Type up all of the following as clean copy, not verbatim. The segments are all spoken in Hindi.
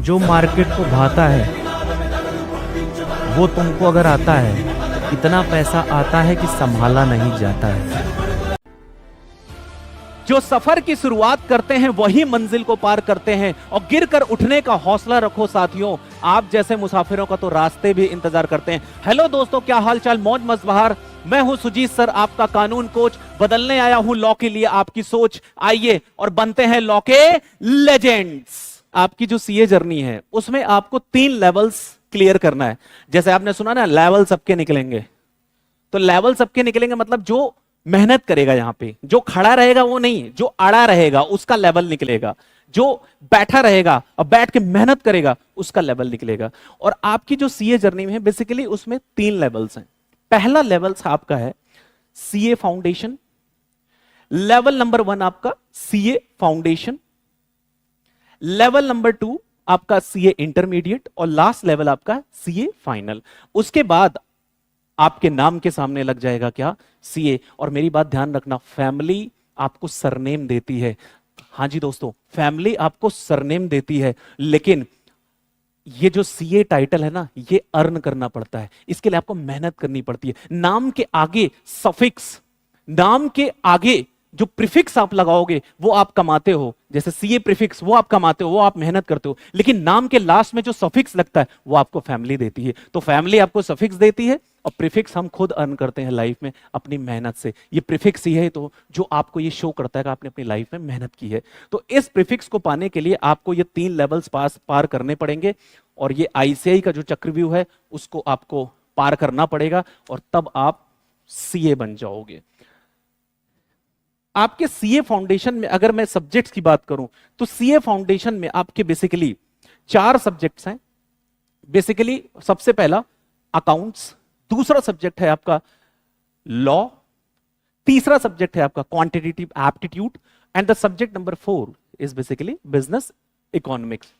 जो मार्केट को भाता है वो तुमको अगर आता है, इतना पैसा आता है कि संभाला नहीं जाता है। जो सफर की शुरुआत करते हैं वही मंजिल को पार करते हैं, और गिरकर उठने का हौसला रखो साथियों, आप जैसे मुसाफिरों का तो रास्ते भी इंतजार करते हैं। हेलो दोस्तों, क्या हाल चाल, मौज मस्बहार। मैं हूं सुजीत सर, आपका कानून कोच। बदलने आया हूं लॉ के लिए आपकी सोच। आइए और बनते हैं लॉ के लेजेंड्स। आपकी जो सीए जर्नी है उसमें आपको 3 लेवल्स क्लियर करना है। जैसे आपने सुना ना, लेवल सबके निकलेंगे, तो लेवल सबके निकलेंगे मतलब जो मेहनत करेगा, यहां पे जो खड़ा रहेगा वो नहीं, जो अड़ा रहेगा उसका लेवल निकलेगा, जो बैठा रहेगा और बैठ के मेहनत करेगा उसका लेवल निकलेगा। और आपकी जो सीए जर्नी में है बेसिकली उसमें 3 लेवल्स हैं। पहला लेवल आपका है सीए फाउंडेशन। लेवल नंबर 1 आपका सीए फाउंडेशन, लेवल नंबर 2 आपका सीए इंटरमीडिएट, और लास्ट लेवल आपका सीए फाइनल। उसके बाद आपके नाम के सामने लग जाएगा क्या, सीए। और मेरी बात ध्यान रखना, फैमिली आपको सरनेम देती है। हां जी दोस्तों, फैमिली आपको सरनेम देती है, लेकिन ये जो सीए टाइटल है ना, ये अर्न करना पड़ता है। इसके लिए आपको मेहनत करनी पड़ती है। नाम के आगे सफिक्स, नाम के आगे जो प्रीफिक्स आप लगाओगे वो आप कमाते हो। जैसे सीए प्रीफिक्स वो आप कमाते हो, वो आप मेहनत करते हो, लेकिन नाम के लास्ट में जो सफिक्स लगता है वो आपको फैमिली देती है। तो फैमिली आपको सफिक्स देती है और प्रीफिक्स हम खुद अर्न करते हैं लाइफ में अपनी मेहनत से। ये प्रीफिक्स ही है तो जो आपको ये शो करता है कि आपने अपनी लाइफ में मेहनत की है। तो इस प्रीफिक्स को पाने के लिए आपको ये 3 लेवल्स पार करने पड़ेंगे, और ये आईसीआई का जो चक्रव्यूह है उसको आपको पार करना पड़ेगा, और तब आप सीए बन जाओगे। आपके सीए फाउंडेशन में अगर मैं सब्जेक्ट्स की बात करूं तो सीए फाउंडेशन में आपके बेसिकली 4 सब्जेक्ट्स हैं। बेसिकली सबसे पहला अकाउंट्स, दूसरा सब्जेक्ट है आपका लॉ, तीसरा सब्जेक्ट है आपका quantitative aptitude, and the subject number 4 is basically business economics.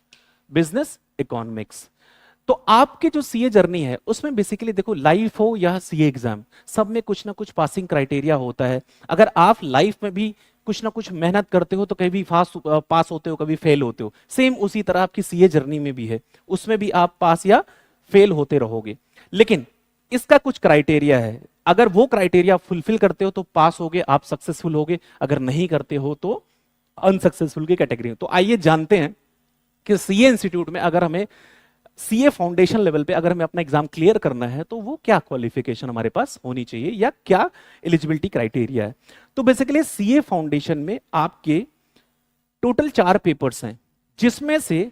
Business economics. तो आपकी जो सीए जर्नी है उसमें बेसिकली देखो, लाइफ हो या सीए एग्जाम, सब में कुछ ना कुछ पासिंग क्राइटेरिया होता है। अगर आप लाइफ में भी कुछ ना कुछ मेहनत करते हो तो कभी पास होते हो, कभी फेल होते हो। सेम उसी तरह आपकी सीए जर्नी में भी है, उसमें भी आप पास या फेल होते रहोगे। लेकिन इसका कुछ क्राइटेरिया है, अगर वो क्राइटेरिया फुलफिल करते हो तो पास होगे, आप सक्सेसफुल होगे, अगर नहीं करते हो तो अनसक्सेसफुल की कैटेगरी। तो आइए जानते हैं कि सीए इंस्टीट्यूट में अगर हमें सीए फाउंडेशन लेवल पे अगर हमें अपना एग्जाम क्लियर करना है तो वो क्या क्वालिफिकेशन हमारे पास होनी चाहिए या क्या एलिजिबिलिटी क्राइटेरिया है। तो बेसिकली सीए फाउंडेशन में आपके टोटल 4 पेपर्स हैं, जिसमें से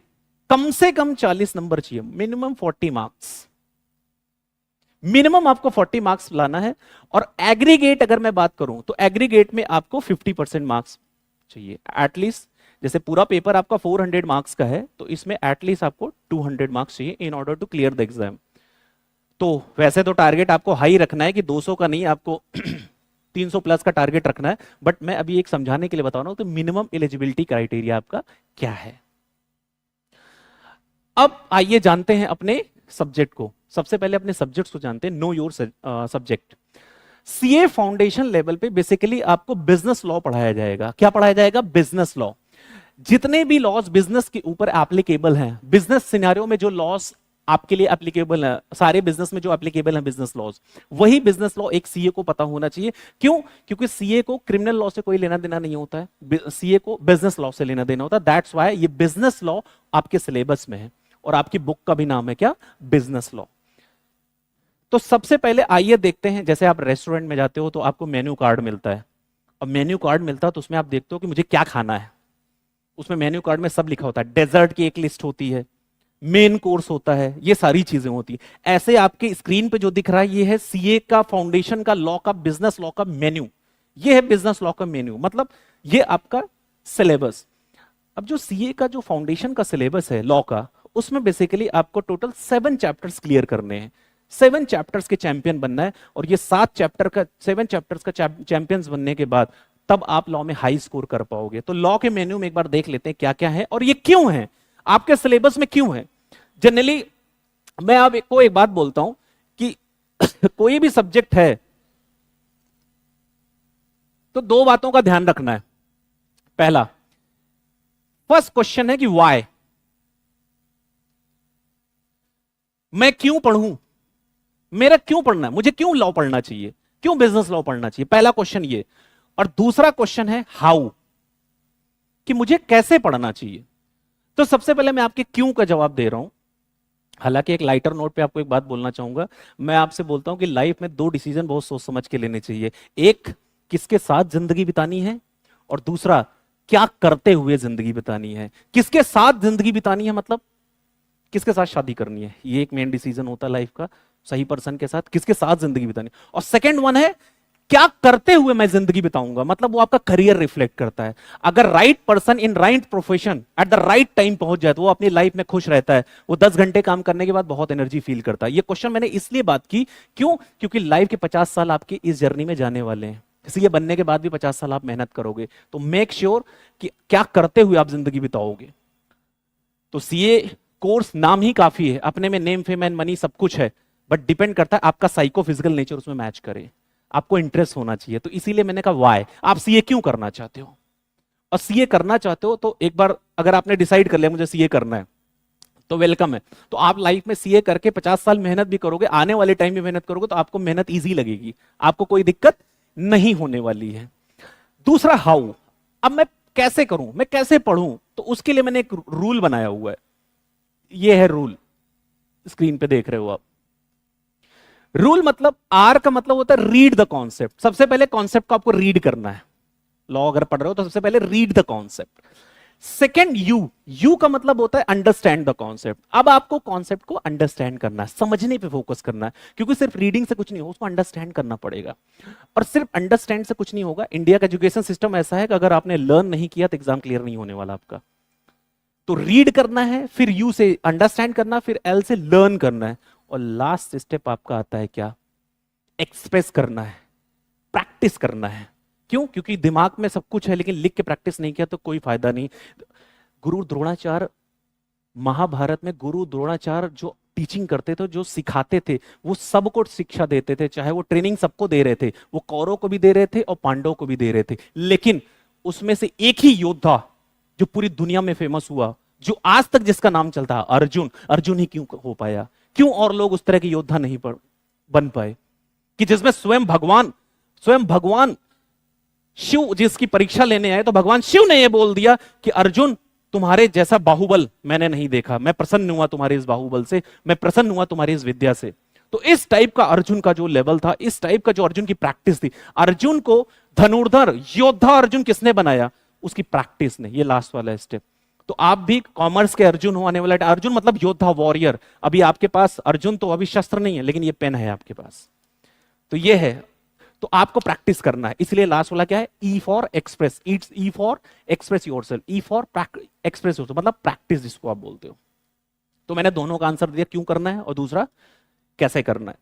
कम 40 नंबर चाहिए, मिनिमम 40 मार्क्स। मिनिमम आपको 40 मार्क्स लाना है। और एग्रीगेट अगर मैं बात करूं तो एग्रीगेट में आपको 50% मार्क्स चाहिए एटलीस्ट। जैसे पूरा पेपर आपका 400 मार्क्स का है तो इसमें एटलीस्ट आपको 200 मार्क्स चाहिए in order to clear the exam. तो वैसे तो टारगेट आपको हाई रखना है कि 200 का नहीं, आपको 300 प्लस का टारगेट रखना है, बट मैं अभी एक समझाने के लिए बता रहा हूं तो मिनिमम एलिजिबिलिटी क्राइटेरिया आपका क्या है। अब आइए जानते हैं अपने सब्जेक्ट को। सबसे पहले अपने सब्जेक्ट्स को जानते हैं। Know your subject. CA foundation level पे बेसिकली आपको बिजनेस लॉ पढ़ाया जाएगा। क्या पढ़ाया जाएगा? Business law. जितने भी लॉज बिजनेस के ऊपर एप्लीकेबल हैं, बिजनेस सिनेरियो में जो लॉज आपके लिए एप्लीकेबल है, सारे बिजनेस में जो एप्लीकेबल है बिजनेस लॉज, वही बिजनेस लॉ एक सीए को पता होना चाहिए। क्यों? क्योंकि सीए को क्रिमिनल लॉ से कोई लेना देना नहीं होता है, सीए को बिजनेस लॉ से लेना देना होता है। दैट्स व्हाई ये बिजनेस लॉ आपके सिलेबस में है, और आपकी बुक का भी नाम है क्या? Business law. तो सबसे पहले आइए देखते हैं, जैसे आप रेस्टोरेंट में जाते हो तो आपको मेन्यू कार्ड मिलता है। अब मेन्यू कार्ड मिलता है तो उसमें आप देखते हो कि मुझे क्या खाना है। उसमें मेन्यू कार्ड में सब लिखा होता है, डेजर्ट की एक लिस्ट होती है, मेन कोर्स होता है, ये सारी चीजें होती है। ऐसे आपके स्क्रीन पे जो दिख रहा है ये है सीए का फाउंडेशन का लॉ का बिजनेस लॉ का मेन्यू। ये है बिजनेस लॉ का मेन्यू, मतलब ये आपका सिलेबस। अब जो सीए का जो फाउंडेशन का सिलेबस है लॉ का, उसमें बेसिकली आपको टोटल 7 चैप्टर्स क्लियर करने हैं। 7 चैप्टर्स के चैंपियन बनना है, और ये 7 चैप्टर्स का चैंपियंस बनने के बाद तब आप लॉ में हाई स्कोर कर पाओगे। तो लॉ के मेन्यू में एक बार देख लेते हैं क्या क्या है और ये क्यों है, आपके सिलेबस में क्यों है। जनरली मैं आपको एक बात बोलता हूं कि कोई भी सब्जेक्ट है तो 2 बातों का ध्यान रखना है। पहला, फर्स्ट क्वेश्चन है कि व्हाई, मैं क्यों पढ़ूं, मेरा क्यों पढ़ना है, मुझे क्यों लॉ पढ़ना चाहिए, क्यों बिजनेस लॉ पढ़ना चाहिए, पहला क्वेश्चन ये। और दूसरा क्वेश्चन है हाउ, कि मुझे कैसे पढ़ना चाहिए। तो सबसे पहले मैं आपके क्यों का जवाब दे रहा हूं। हालांकि एक लाइटर नोट पे आपको एक बात बोलना चाहूंगा, मैं आपसे बोलता हूं कि लाइफ में दो डिसीजन बहुत सोच समझ के लेने चाहिए। एक, किसके साथ जिंदगी बितानी है, और दूसरा, क्या करते हुए जिंदगी बितानी है। किसके साथ जिंदगी बितानी है मतलब किसके साथ शादी करनी है, ये एक मेन डिसीजन होता है लाइफ का, सही पर्सन के साथ किसके साथ जिंदगी बितानी। और सेकंड वन है, क्या करते हुए मैं जिंदगी बिताऊंगा, मतलब वो आपका करियर रिफ्लेक्ट करता है। अगर right person in right profession at the right time पहुंच जाए तो वो अपनी लाइफ में खुश रहता है। वो 10 घंटे काम करने के बाद बहुत एनर्जी फील करता है। ये क्वेश्चन मैंने इसलिए बात की, क्यों, क्योंकि लाइफ के 50 साल आपके इस जर्नी में जाने वाले हैं। इसलिए बनने के बाद भी 50 साल आप मेहनत करोगे, तो मेक श्योर कि क्या करते हुए आप जिंदगी बिताओगे। तो सीए कोर्स नाम ही काफी है, अपने में नेम फेम एंड मनी सब कुछ है, बट डिपेंड करता है आपका साइको फिजिकल नेचर उसमें मैच करे, आपको इंटरेस्ट होना चाहिए। तो इसीलिए मैंने कहा वाई, आप सीए क्यों करना चाहते हो। और सीए करना चाहते हो तो एक बार अगर आपने डिसाइड कर लिया मुझे सीए करना है, तो वेलकम है। तो आप लाइफ में सीए करके 50 साल मेहनत भी करोगे, आने वाले टाइम में मेहनत करोगे, तो आपको मेहनत ईजी लगेगी, आपको कोई दिक्कत नहीं होने वाली है। दूसरा हाउ, अब मैं कैसे करूं, मैं कैसे पढ़ूं, तो उसके लिए मैंने एक रूल बनाया हुआ है। ये है रूल, स्क्रीन पे देख रहे हो आप। रूल मतलब आर का मतलब होता है रीड द कॉन्सेप्ट। सबसे पहले कॉन्सेप्ट को आपको रीड करना है। लॉ अगर पढ़ रहे हो तो सबसे पहले read the concept. Second you, you का मतलब होता है अंडरस्टैंड द कॉन्सेप्ट। अब आपको कॉन्सेप्ट को अंडरस्टैंड करना है, समझने पे फोकस करना है, क्योंकि सिर्फ रीडिंग से कुछ नहीं होगा, उसको अंडरस्टैंड करना पड़ेगा। और सिर्फ अंडरस्टैंड से कुछ नहीं होगा। इंडिया का एजुकेशन सिस्टम ऐसा है कि अगर आपने लर्न नहीं किया तो एग्जाम क्लियर नहीं होने वाला आपका। तो रीड करना है, फिर यू से अंडरस्टैंड करना, फिर एल से लर्न करना है, और लास्ट स्टेप आपका आता है क्या, एक्सप्रेस करना है, प्रैक्टिस करना है। क्यों, क्योंकि दिमाग में सब कुछ है लेकिन लिख के प्रैक्टिस नहीं किया तो कोई फायदा नहीं। गुरु द्रोणाचार्य, महाभारत में गुरु द्रोणाचार्य जो टीचिंग करते थे, जो सिखाते थे, वो सबको शिक्षा देते थे, चाहे वो ट्रेनिंग सबको दे रहे थे, वो कौरव को भी दे रहे थे और पांडवों को भी दे रहे थे। लेकिन उसमें से एक ही योद्धा जो पूरी दुनिया में फेमस हुआ, जो आज तक जिसका नाम चलता है, अर्जुन। अर्जुन ही क्यों हो पाया, क्यों और लोग उस तरह के योद्धा नहीं बन पाए, कि जिसमें स्वयं भगवान शिव जिसकी परीक्षा लेने आए, तो भगवान शिव ने यह बोल दिया कि अर्जुन, तुम्हारे जैसा बाहुबल मैंने नहीं देखा, मैं प्रसन्न हुआ तुम्हारे इस बाहुबल से, मैं प्रसन्न हुआ तुम्हारी इस विद्या से। तो इस टाइप का अर्जुन का जो लेवल था, इस टाइप का जो अर्जुन की प्रैक्टिस थी, अर्जुन को धनुर्धर योद्धा अर्जुन किसने बनाया, उसकी प्रैक्टिस ने। ये लास्ट वाला स्टेप। तो आप भी कॉमर्स के अर्जुन हो आने वाला, अर्जुन मतलब योद्धा, वॉरियर। अभी आपके पास अर्जुन तो अभी शस्त्र नहीं है, लेकिन ये पेन है आपके पास, तो ये है। तो आपको प्रैक्टिस करना है, इसलिए लास्ट वाला क्या है, E for express, it's E for express yourself, E for express yourself, मतलब प्रैक्टिस जिसको आप बोलते हो। तो मैंने दोनों का आंसर दिया, क्यों करना है और दूसरा कैसे करना है।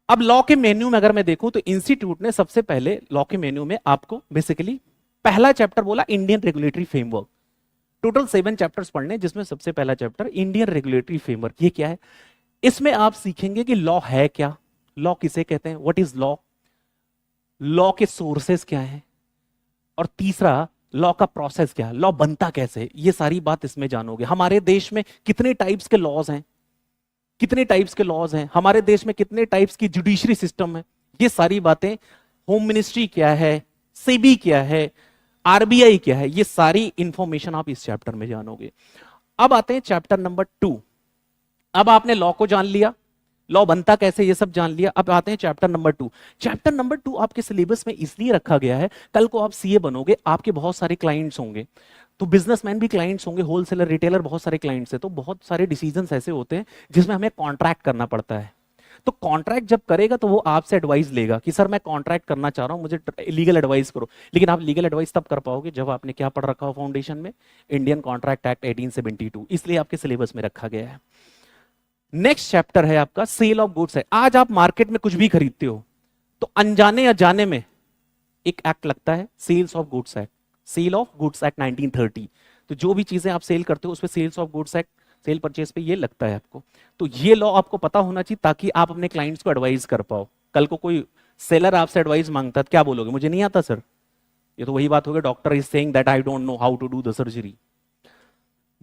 अब लॉ के मेन्यू में अगर मैं देखूं तो इंस्टीट्यूट ने सबसे पहले लॉ के मेन्यू में आपको बेसिकली पहला चैप्टर बोला Indian regulatory framework. Total 7 chapters पढ़ने, जिसमें सबसे पहला चैप्टर इंडियन रेगुलेटरी फ्रेमवर्क। ये क्या है, इसमें आप सीखेंगे कि लॉ है क्या, लॉ किसे कहते हैं, व्हाट इज लॉ, लॉ के सोर्सेस क्या हैं, और तीसरा लॉ का प्रोसेस क्या है, लॉ बनता कैसे, ये सारी बात इसमें जानोगे। हमारे देश में कितने टाइप्स के लॉज हैं, कितने टाइप्स के लॉज हैं, हमारे देश में कितने टाइप्स की जुडिशरी सिस्टम है, ये सारी बातें, होम मिनिस्ट्री क्या है, सेबी क्या है, आरबीआई क्या है, ये सारी इंफॉर्मेशन आप इस चैप्टर में जानोगे। अब आते हैं चैप्टर नंबर 2। अब आपने लॉ को जान लिया, लॉ बनता कैसे ये सब जान लिया। अब आते हैं चैप्टर नंबर 2। चैप्टर नंबर 2 आपके सिलेबस में इसलिए रखा गया है, कल को आप सीए बनोगे, आपके बहुत सारे क्लाइंट्स होंगे, तो बिजनेसमैन भी क्लाइंट्स होंगे, होलसेलर, रिटेलर, बहुत सारे क्लाइंट्स हैं, तो बहुत सारे डिसीजंस ऐसे होते हैं जिसमें हमें कॉन्ट्रैक्ट करना पड़ता है। तो कॉन्ट्रैक्ट जब करेगा तो वो आपसे एडवाइस लेगा कि सर मैं कॉन्ट्रैक्ट करना चाह रहा हूं, मुझे लीगल एडवाइस करो। लेकिन आप लीगल एडवाइस तब कर पाओगे जब आपने क्या पढ़ रखा हो फाउंडेशन में, इंडियन कॉन्ट्रैक्ट एक्ट 1872, इसलिए आपके सिलेबस में रखा गया है। नेक्स्ट चैप्टर है आपका सेल ऑफ गुड्स है। आज आप मार्केट में कुछ भी खरीदते हो तो अनजाने या जाने में एक एक्ट लगता है, sales of goods act, sale of goods act 1930। तो जो भी चीजें आप सेल करते हो उस पर sales of goods act, sale purchase पे ये लगता है आपको। तो ये लॉ आपको पता होना चाहिए ताकि आप अपने क्लाइंट्स को एडवाइस कर पाओ। कल को कोई सेलर आपसे एडवाइस मांगता है तो क्या बोलोगे, मुझे नहीं आता सर। ये तो वही बात होगी, doctor is saying that I don't know how to do the surgery.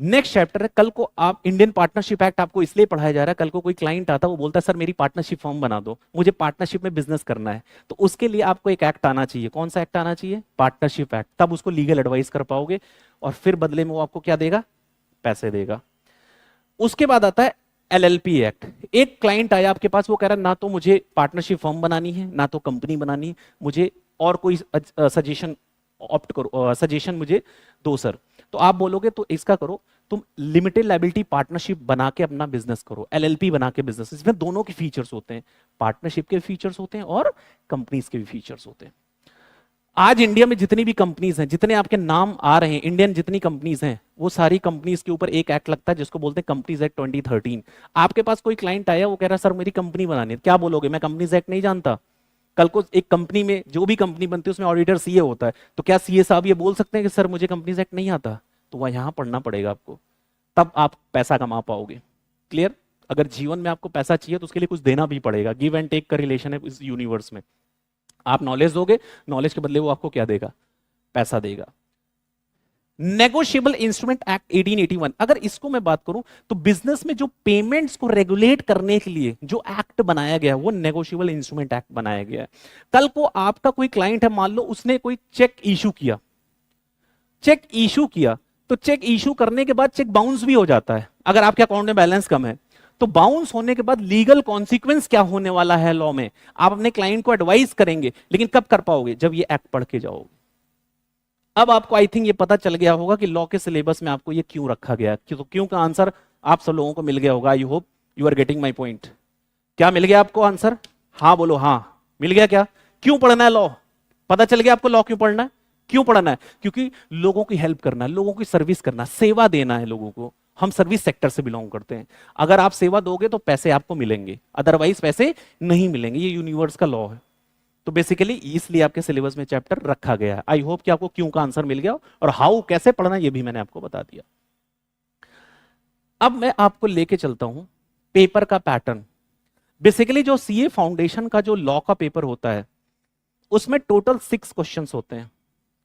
Next chapter है, कल को आप इंडियन पार्टनरशिप एक्ट आपको इसलिए पढ़ाया जा रहा है, कल को कोई क्लाइंट आता है वो बोलता है सर मेरी पार्टनरशिप फॉर्म बना दो, मुझे पार्टनरशिप में बिजनेस करना है, तो उसके लिए आपको एक एक्ट आना चाहिए। कौन सा एक्ट आना चाहिए? Partnership act. तब उसको लीगल एडवाइस कर पाओगे और फिर बदले में वो आपको क्या देगा? पैसे देगा। उसके बाद आता है एलएलपी एक्ट। एक क्लाइंट आया आपके पास, वो कह रहा है ना तो मुझे पार्टनरशिप फॉर्म बनानी है, ना तो कंपनी बनानी है, मुझे और कोई सजेशन ऑप्ट करो, सजेशन मुझे दो सर। तो आप बोलोगे तो इसका करो, तुम लिमिटेड लायबिलिटी पार्टनरशिप बना के अपना बिजनेस करो, एलएलपी बना के बिजनेस। इसमें दोनों के फीचर्स होते हैं, पार्टनरशिप के फीचर्स होते हैं और कंपनीज के भी फीचर्स होते हैं। आज इंडिया में जितनी भी कंपनीज हैं, जितने आपके नाम आ रहे हैं, इंडियन जितनी कंपनीज हैं, वो सारी कंपनीज के ऊपर एक एक्ट लगता है जिसको बोलते हैं कंपनीज एक्ट 2013। आपके पास कोई क्लाइंट आया, वो कह रहा है सर मेरी कंपनी बनानी है, क्या बोलोगे? मैं कंपनीज एक्ट नहीं जानता। कल को एक कंपनी में, जो भी कंपनी बनती है उसमें ऑडिटर सीए होता है, तो क्या सीए साहब ये बोल सकते हैं कि सर मुझे कंपनीज एक्ट नहीं आता? तो वह यहां पढ़ना पड़ेगा आपको, तब आप पैसा कमा पाओगे। क्लियर? अगर जीवन में आपको पैसा चाहिए तो उसके लिए कुछ देना भी पड़ेगा। गिव एंड टेक का रिलेशन है इस यूनिवर्स में। आप नॉलेज दोगे, नॉलेज के बदले वो आपको क्या देगा? पैसा देगा। नेगोशिएबल इंस्ट्रूमेंट एक्ट 1881, अगर इसको मैं बात करूं तो बिजनेस में जो पेमेंट्स को रेगुलेट करने के लिए जो एक्ट बनाया गया वो नेगोशिएबल इंस्ट्रूमेंट एक्ट बनाया गया है। कल को आपका कोई क्लाइंट है, मान लो उसने कोई चेक इशू किया, चेक इशू किया, तो चेक इशू करने के बाद चेक बाउंस भी हो जाता है। अगर आपके अकाउंट में बैलेंस कम है तो बाउंस होने के बाद लीगल कॉन्सिक्वेंस क्या होने वाला है लॉ में, आप अपने क्लाइंट को एडवाइस करेंगे, लेकिन कब कर पाओगे? जब ये एक्ट पढ़ के जाओगे। अब आपको आई थिंक ये पता चल गया होगा कि लॉ के सिलेबस में आपको ये क्यों रखा गया, तो क्यों का आंसर आप सब लोगों को मिल गया होगा। I hope you are getting my point. क्या मिल गया आपको आंसर? हाँ बोलो, हाँ मिल गया। क्या? क्यों पढ़ना है लॉ? पता चल गया आपको लॉ क्यों पढ़ना है? क्यों पढ़ना है? क्योंकि लोगों की हेल्प करना है, लोगों की सर्विस करना, सेवा देना है लोगों को। हम सर्विस सेक्टर से बिलोंग करते हैं। अगर आप सेवा दोगे तो पैसे आपको मिलेंगे, अदरवाइज पैसे नहीं मिलेंगे। ये यूनिवर्स का लॉ है। तो बेसिकली इसलिए आपके सिलेबस में चैप्टर रखा गया है। आई होप कि आपको क्यों का आंसर मिल गया, और हाउ कैसे पढ़ना ये भी मैंने आपको बता दिया। अब मैं आपको लेके चलता हूं पेपर का पैटर्न। बेसिकली जो सीए फाउंडेशन का जो लॉ का पेपर होता है उसमें टोटल 6 क्वेश्चंस होते हैं।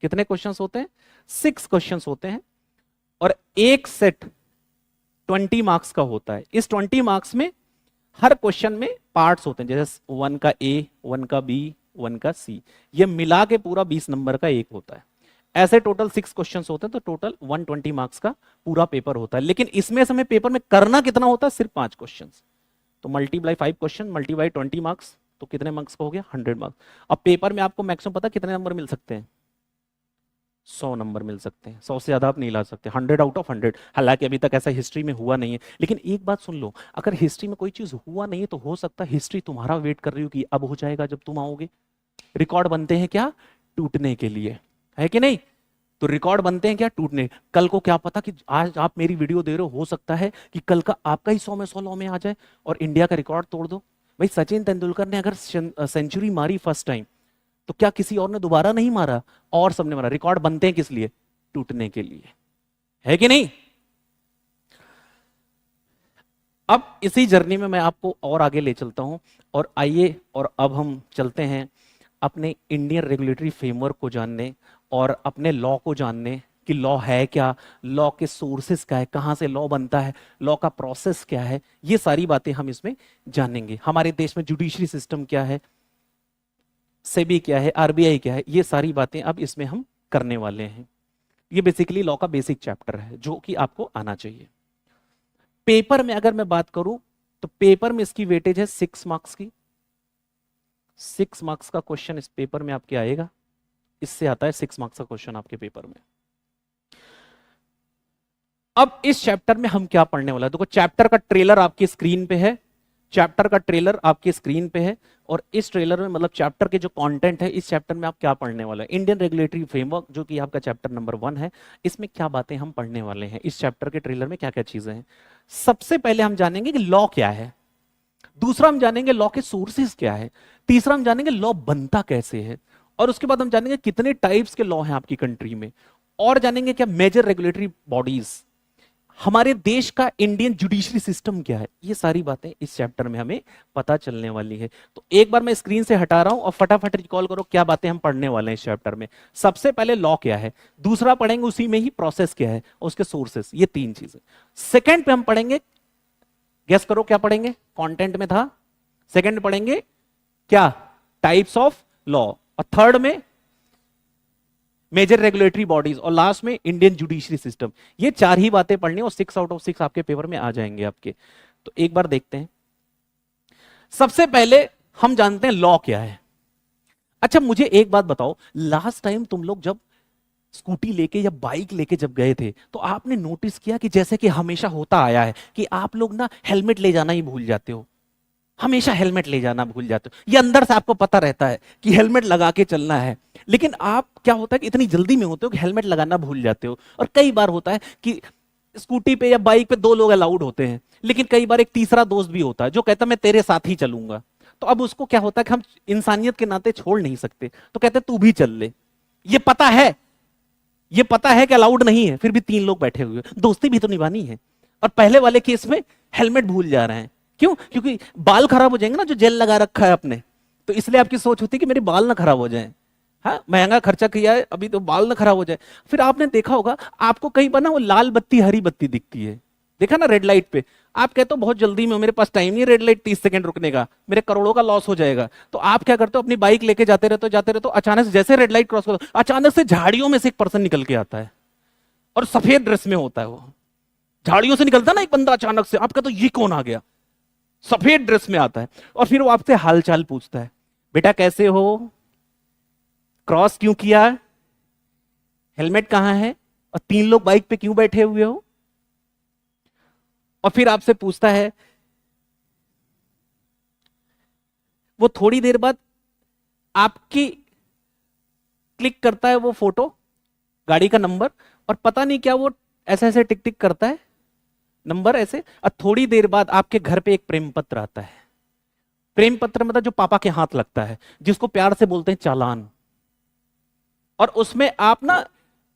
कितने क्वेश्चंस होते हैं? 6 क्वेश्चंस होते हैं, और एक सेट 20 मार्क्स का होता है। इस 20 मार्क्स में हर क्वेश्चन में पार्ट्स होते हैं, जैसे 1 का ए, 1 का बी, 1 का सी, ये मिला के पूरा 20 नंबर का एक होता है। ऐसे टोटल 6 क्वेश्चंस होते हैं, तो टोटल 120 मार्क्स का पूरा पेपर होता है। लेकिन इसमें से हमें पेपर में करना कितना होता है? सिर्फ 5 क्वेश्चंस। तो मल्टीप्लाई 5 क्वेश्चन मल्टीप्लाई 20 मार्क्स, तो कितने मार्क्स का हो गया? 100 मार्क्स। अब पेपर में आपको मैक्सिमम पता कितने नंबर मिल सकते हैं? 100 नंबर मिल सकते हैं। 100 से ज्यादा आप नहीं ला सकते। 100 आउट ऑफ 100। हालांकि अभी तक ऐसा हिस्ट्री में हुआ नहीं है, लेकिन एक बात सुन लो, अगर हिस्ट्री में कोई चीज हुआ नहीं है तो हो सकता है हिस्ट्री तुम्हारा वेट कर रही हो कि अब हो जाएगा जब तुम आओगे। रिकॉर्ड बनते हैं क्या? टूटने के लिए, है कि नहीं? तो रिकॉर्ड बनते हैं क्या? टूटने। कल को क्या पता कि आज आप मेरी वीडियो दे रहे हो सकता है कि कल का आपका ही 100 में 100 लॉ में आ जाए और इंडिया का रिकॉर्ड तोड़ दो। भाई सचिन तेंदुलकर ने अगर सेंचुरी मारी फर्स्ट टाइम, तो क्या किसी और ने दोबारा नहीं मारा? और सबने मारा। रिकॉर्ड बनते हैं किस लिए? टूटने के लिए, है कि नहीं? अब इसी जर्नी में मैं आपको और आगे ले चलता हूं, और आइए और अब हम चलते हैं अपने इंडियन रेगुलेटरी फ्रेमवर्क को जानने और अपने लॉ को जानने कि लॉ है क्या, लॉ के सोर्सेस क्या है, कहां से लॉ बनता है, लॉ का प्रोसेस क्या है। ये सारी बातें हम इसमें जानेंगे। हमारे देश में जुडिशरी सिस्टम क्या है, सेबी क्या है, आरबीआई क्या है, ये सारी बातें अब इसमें हम करने वाले हैं। ये बेसिकली लॉ का बेसिक चैप्टर है जो कि आपको आना चाहिए। पेपर में अगर मैं बात करूं तो पेपर में इसकी वेटेज है 6 मार्क्स की। 6 मार्क्स का क्वेश्चन इस पेपर में आपके आएगा। इससे आता है 6 मार्क्स का क्वेश्चन आपके पेपर में। अब इस चैप्टर में हम क्या पढ़ने वाला है? देखो, चैप्टर का ट्रेलर आपकी स्क्रीन पे है। चैप्टर का ट्रेलर आपकी स्क्रीन पे है, और इस ट्रेलर में मतलब चैप्टर के जो कंटेंट है, इस चैप्टर में आप क्या पढ़ने वाले हैं? इंडियन रेगुलेटरी फ्रेमवर्क, जो कि आपका चैप्टर नंबर 1 है। इसमें क्या बातें हम पढ़ने वाले हैं? इस चैप्टर के ट्रेलर में क्या क्या चीजें हैं? सबसे पहले हम जानेंगे कि लॉ क्या है। दूसरा हम जानेंगे लॉ के सोर्सेज क्या है। तीसरा हम जानेंगे लॉ बनता कैसे है। और उसके बाद हम जानेंगे कितने टाइप्स के लॉ हैं आपकी कंट्री में। और जानेंगे क्या मेजर रेगुलेटरी बॉडीज, हमारे देश का इंडियन जुडिशरी सिस्टम क्या है, ये सारी बातें इस चैप्टर में हमें पता चलने वाली है। तो एक बार मैं स्क्रीन से हटा रहा हूं और फटाफट रिकॉल करो क्या बातें हम पढ़ने वाले हैं इस चैप्टर में। सबसे पहले लॉ क्या है, दूसरा पढ़ेंगे उसी में ही प्रोसेस क्या है और उसके सोर्सेस, ये तीन चीजें। सेकंड पे हम पढ़ेंगे, गेस करो क्या पढ़ेंगे, कंटेंट में था। सेकंड पढ़ेंगे क्या, टाइप्स ऑफ लॉ, और थर्ड में मेजर रेगुलेटरी बॉडीज, और लास्ट में इंडियन जुडिशरी सिस्टम। ये चार ही बातें पढ़नी और 6 आउट ऑफ 6 आपके पेपर में आ जाएंगे आपके। तो एक बार देखते हैं। सबसे पहले हम जानते हैं लॉ क्या है। अच्छा मुझे एक बात बताओ, लास्ट टाइम तुम लोग जब स्कूटी लेके या बाइक लेके जब गए थे तो आपने नोटिस किया कि जैसे कि हमेशा होता आया है कि आप लोग ना हेलमेट ले जाना ही भूल जाते हो, हमेशा हेलमेट ले जाना भूल जाते हो। ये अंदर से आपको पता रहता है कि हेलमेट लगा के चलना है, लेकिन आप क्या होता है कि इतनी जल्दी में होते हो कि हेलमेट लगाना भूल जाते हो। और कई बार होता है कि स्कूटी पे या बाइक पे 2 लोग अलाउड होते हैं, लेकिन कई बार एक तीसरा दोस्त भी होता है जो कहता है मैं तेरे साथ ही चलूंगा। तो अब उसको क्या होता है कि हम इंसानियत के नाते छोड़ नहीं सकते, तो कहते तू भी चल ले। ये पता है, ये पता है कि अलाउड नहीं है, फिर भी 3 लोग बैठे हुए, दोस्ती भी तो निभानी है। और पहले वाले केस में हेलमेट भूल जा रहे हैं, क्यों? क्योंकि बाल खराब हो जाएंगे ना, जो जेल लगा रखा है आपने, तो इसलिए आपकी सोच होती है कि मेरे बाल ना खराब हो जाएं। हाँ, महंगा खर्चा किया है अभी तो बाल ना खराब हो जाए। फिर आपने देखा होगा आपको कहीं पर ना वो लाल बत्ती हरी बत्ती दिखती है, देखा ना रेड लाइट पे, आप कहते हो बहुत जल्दी में, मेरे पास टाइम नहीं, रेड लाइट 30 सेकंड रुकने का, मेरे करोड़ों का लॉस हो जाएगा। तो आप क्या करते हो, अपनी बाइक लेके जाते रहते हो, अचानक से जैसे रेड लाइट क्रॉस करो, अचानक से झाड़ियों में से एक पर्सन निकल के आता है और सफेद ड्रेस में होता है। वो झाड़ियों से निकलता है ना एक बंदा अचानक से, आप कहते हो ये कौन आ गया, सफेद ड्रेस में आता है और फिर वो आपसे हालचाल पूछता है, बेटा कैसे हो, क्रॉस क्यों किया, हेलमेट कहां है, और 3 लोग बाइक पे क्यों बैठे हुए हो। और फिर आपसे पूछता है, वो थोड़ी देर बाद आपकी क्लिक करता है वो फोटो, गाड़ी का नंबर, और पता नहीं क्या वो ऐसे ऐसे टिक टिक करता है नंबर ऐसे, और थोड़ी देर बाद आपके घर पे एक प्रेम पत्र आता है। प्रेम पत्र मतलब जो पापा के हाथ लगता है, जिसको प्यार से बोलते हैं चालान। और उसमें आप ना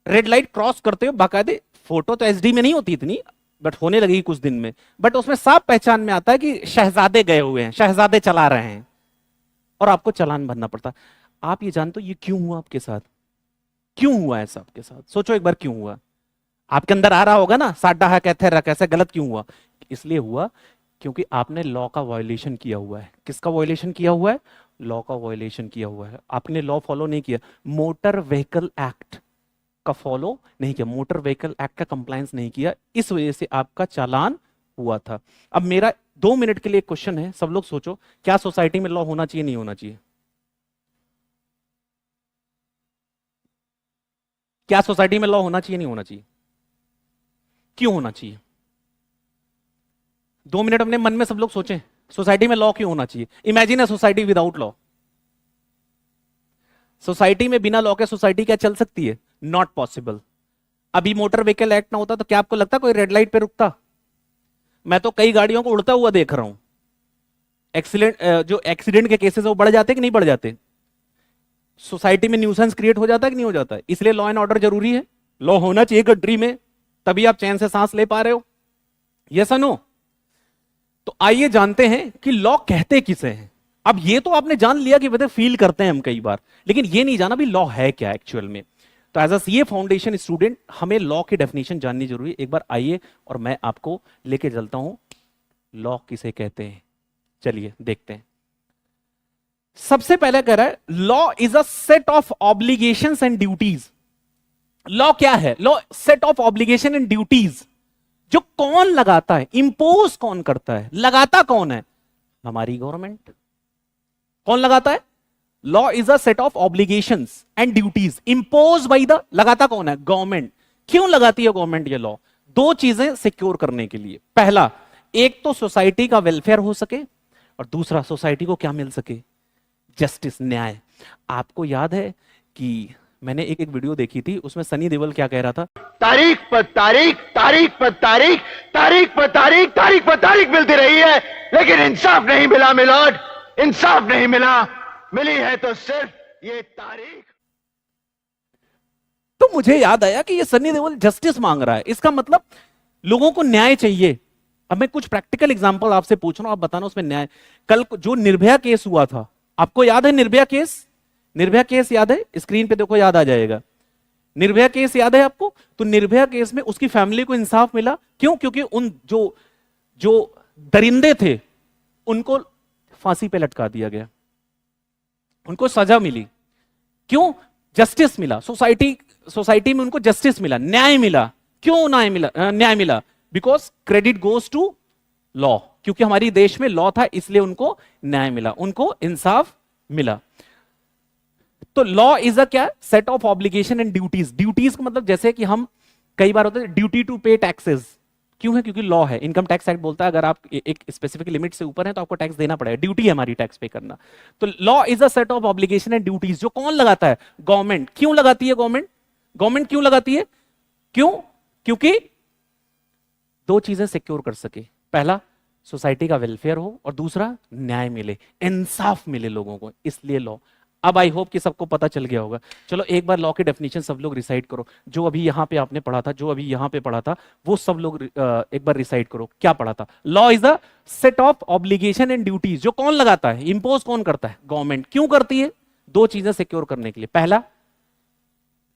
रेड लाइट क्रॉस करते हो, बाकायदे फोटो तो एचडी में नहीं होती इतनी, बट होने लगेगी कुछ दिन में, बट उसमें साफ पहचान में आता है कि शहजादे गए हुए हैं, शहजादे चला रहे हैं, और आपको चालान भरना पड़ता। आप ये जानते हो ये क्यों हुआ आपके साथ, क्यों हुआ ऐसा आपके साथ, सोचो एक बार क्यों हुआ। आपके अंदर आ रहा होगा ना, साडा है कहते रख, ऐसा गलत क्यों हुआ। इसलिए हुआ क्योंकि आपने लॉ का वायलेशन किया हुआ है। किसका वायलेशन किया हुआ है, लॉ का वायलेशन किया हुआ है। आपने लॉ फॉलो नहीं किया, मोटर व्हीकल एक्ट का फॉलो नहीं किया, मोटर व्हीकल एक्ट का कंप्लायंस नहीं किया, इस वजह से आपका चालान हुआ था। अब मेरा 2 मिनट के लिए क्वेश्चन है, सब लोग सोचो, क्या सोसाइटी में लॉ होना चाहिए नहीं होना चाहिए, क्या सोसाइटी में लॉ होना चाहिए नहीं होना चाहिए, क्यों होना चाहिए। 2 मिनट अपने मन में सब लोग सोचें, सोसाइटी में लॉ क्यों होना चाहिए। Imagine a society without law. Society में बिना लॉ के सोसाइटी क्या चल सकती है, नॉट पॉसिबल। अभी मोटर व्हीकल एक्ट ना होता तो क्या आपको लगता कोई रेड लाइट पे रुकता। मैं तो कई गाड़ियों को उड़ता हुआ देख रहा हूं। जो एक्सीडेंट के केसेस वो बढ़ जाते कि नहीं बढ़ जाते, सोसाइटी में न्यूसेंस क्रिएट हो जाता है कि नहीं हो जाता है। इसलिए लॉ एंड ऑर्डर जरूरी है, लॉ होना चाहिए कंट्री में, तभी आप चैन से सांस ले पा रहे हो। यस और नो। तो आइए जानते हैं कि लॉ कहते किसे हैं। अब ये तो आपने जान लिया कि वैसे फील करते हैं हम कई बार, लेकिन ये नहीं जाना भी लॉ है क्या एक्चुअल में। तो as a CA foundation student हमें लॉ की डेफिनेशन जाननी जरूरी है। एक बार आइए और मैं आपको लेके चलता हूं लॉ किसे कहते हैं। चलिए देखते हैं। सबसे पहले कह रहा है law is a set of obligations and duties. Law क्या है, law set of obligation and duties, जो कौन लगाता है, इंपोज कौन करता है, लगाता कौन है, हमारी गवर्नमेंट। कौन लगाता है, law is a set of obligations and duties impose by the, लगाता कौन है, गवर्नमेंट। क्यों लगाती है गवर्नमेंट ये लॉ, 2 चीजें सिक्योर करने के लिए। पहला, एक तो सोसाइटी का वेलफेयर हो सके, और दूसरा सोसाइटी को क्या मिल सके, जस्टिस, न्याय। आपको याद है कि मैंने एक वीडियो देखी थी, उसमें सनी देओल क्या कह रहा था, तारीख पर तारीख, तारीख पर तारीख, तारीख पर तारीख, तारीख पर तारीख मिलती रही है, लेकिन इंसाफ नहीं मिला मिलोड, इंसाफ नहीं मिला, मिली है तो सिर्फ ये तारीख। तो मुझे याद आया कि ये सनी देओल जस्टिस मांग रहा है, इसका मतलब लोगों को न्याय चाहिए। अब मैं कुछ प्रैक्टिकल एग्जांपल आपसे पूछ रहा हूं, आप बताना उसमें न्याय। कल जो निर्भया केस हुआ था, आपको याद है निर्भया केस? निर्भया केस याद है? स्क्रीन पे देखो, याद आ जाएगा। निर्भया केस याद है आपको? तो निर्भया केस में उसकी फैमिली को इंसाफ मिला। क्यों? क्योंकि उन जो जो दरिंदे थे उनको फांसी पे लटका दिया गया, उनको सजा मिली। क्यों? जस्टिस मिला। सोसाइटी में उनको जस्टिस मिला, न्याय मिला। क्यों न्याय मिला? Because credit goes to law. क्योंकि हमारी देश में लॉ था, इसलिए उनको न्याय मिला, उनको इंसाफ मिला। तो लॉ इज अ क्या? Set of obligation and duties. Duties का मतलब जैसे कि हम कई बार होता है ड्यूटी टू पे टैक्सेस। क्यों है? क्योंकि लॉ है। इनकम टैक्स एक्ट बोलता है अगर आप एक स्पेसिफिक लिमिट से ऊपर है तो आपको टैक्स देना पड़ेगा, ड्यूटी है हमारी टैक्स पे करना। तो law is a set of obligation and duties. जो कौन लगाता है? गवर्नमेंट। क्यों लगाती है गवर्नमेंट? गवर्नमेंट क्यों लगाती है? क्यों? क्योंकि दो चीजें सिक्योर कर सके। पहला, सोसाइटी का वेलफेयर हो, और दूसरा, न्याय मिले, इंसाफ मिले लोगों को, इसलिए लॉ। अब आई होप कि सबको पता चल गया होगा। चलो एक बार लॉ की डेफिनेशन सब लोग रिसाइट करो। जो अभी यहां पे आपने पढ़ा था, जो अभी यहां पे पढ़ा था, वो सब लोग एक बार रिसाइट करो। क्या पढ़ा था? Law is a set of obligation and duties. जो कौन लगाता है? इंपोज कौन करता है? गवर्नमेंट। क्यों करती है? दो चीजें सिक्योर करने के लिए। पहला,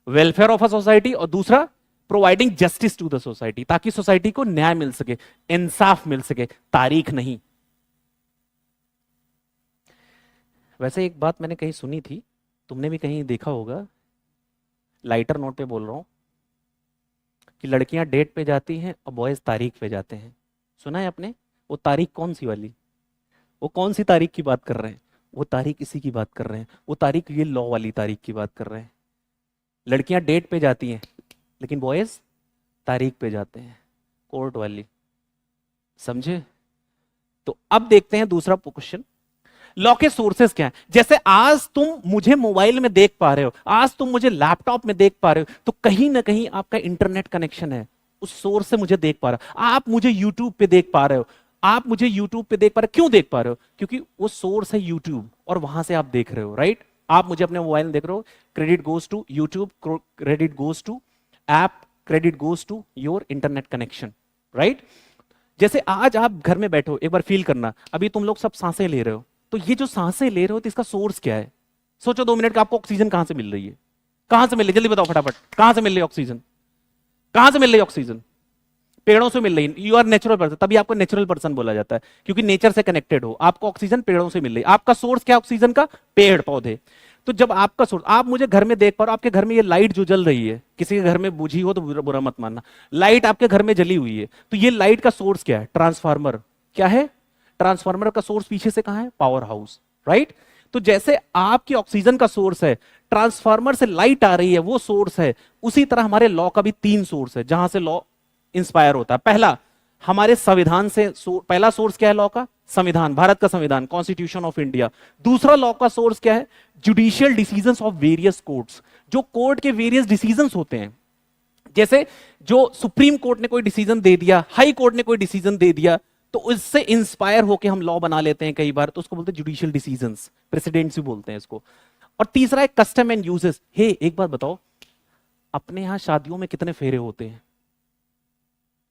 वेलफेयर ऑफ अ सोसाइटी, और दूसरा, providing justice to the society, ताकि सोसाइटी को न्याय मिल सके, इंसाफ मिल सके, तारीख नहीं। वैसे एक बात मैंने कहीं सुनी थी, तुमने भी कहीं देखा होगा, लाइटर नोट पे बोल रहा हूं, कि लड़कियां डेट पे जाती हैं और बॉयज तारीख पे जाते हैं। सुना है आपने? वो तारीख कौन सी वाली? वो कौन सी तारीख की बात कर रहे हैं? वो तारीख इसी की बात कर रहे हैं। वो तारीख ये लॉ वाली तारीख की बात कर रहे हैं। लड़कियां डेट पे जाती हैं लेकिन बॉयज तारीख पे जाते हैं, कोर्ट वाली। समझे? तो अब देखते हैं दूसरा क्वेश्चन, लॉ के सोर्सेस क्या हैं। जैसे आज तुम मुझे मोबाइल में देख पा रहे हो, आज तुम मुझे लैपटॉप में देख पा रहे हो, तो कहीं ना कहीं आपका इंटरनेट कनेक्शन है, उस सोर्स से मुझे देख पा रहे हो। आप मुझे यूट्यूब पे देख पा रहे हो, आप मुझे यूट्यूब पे देख पा रहे हो। क्यों देख पा रहे हो? क्योंकि वो सोर्स है यूट्यूब, और वहां से आप देख रहे हो, राइट? आप मुझे अपने मोबाइल में देख रहे हो, credit goes to YouTube, credit goes to app, credit goes to your internet connection, right? जैसे आज आप घर में बैठो, एक बार फील करना, अभी तुम लोग सब सांसें ले रहे हो, तो ये जो सांसें ले रहे हो, तो इसका सोर्स क्या है? सोचो 2 मिनट का, आपको ऑक्सीजन कहां से मिल रही है? कहां से मिल रही है? जल्दी बताओ फटाफट, कहां से मिल रही है ऑक्सीजन? कहां से मिल रही है ऑक्सीजन? पेड़ों से मिल रही है। यू आर नेचुरल पर्सन, तभी आपको नेचुरल पर्सन बोला जाता है, क्योंकि नेचर से कनेक्टेड हो। आपको ऑक्सीजन पेड़ों से मिल रही है। आपका सोर्स क्या ऑक्सीजन का? पेड़ पौधे। तो जब आपका सोर्स, आप मुझे घर में देख पा रहे हो, आपके घर में ये लाइट जो जल रही है, किसी के घर में बुझी हो तो बुरा मत मानना, लाइट आपके घर में जली हुई है, तो ये लाइट का सोर्स क्या है? ट्रांसफार्मर। क्या है? ट्रांसफार्मर का सोर्स पीछे से कहां है? Power house, right? तो जैसे आपकी ऑक्सीजन का सोर्स है, ट्रांसफार्मर से लाइट आ रही है, वो सोर्स है, उसी तरह हमारे लॉ का भी 3 सोर्स है जहां से लॉ इंस्पायर होता है। पहला, हमारे संविधान से, पहला सोर्स क्या है लॉ का? संविधान, भारत का संविधान, कॉन्स्टिट्यूशन ऑफ इंडिया। दूसरा लॉ का सोर्स क्या है? Judicial decisions of various courts, जो कोर्ट के वेरियस डिसीजंस होते हैं। जैसे जो सुप्रीम कोर्ट ने कोई डिसीजन दे दिया, हाई कोर्ट ने कोई डिसीजन दे दिया, तो उससे इंस्पायर होकर हम लॉ बना लेते हैं कई बार, तो उसको बोलते हैं जुडिशियल डिसीजंस, प्रेसिडेंट्स भी बोलते हैं इसको। और तीसरा है कस्टम एंड यूजेस। हे, एक बात बताओ, अपने यहां शादियों में कितने फेरे होते हैं?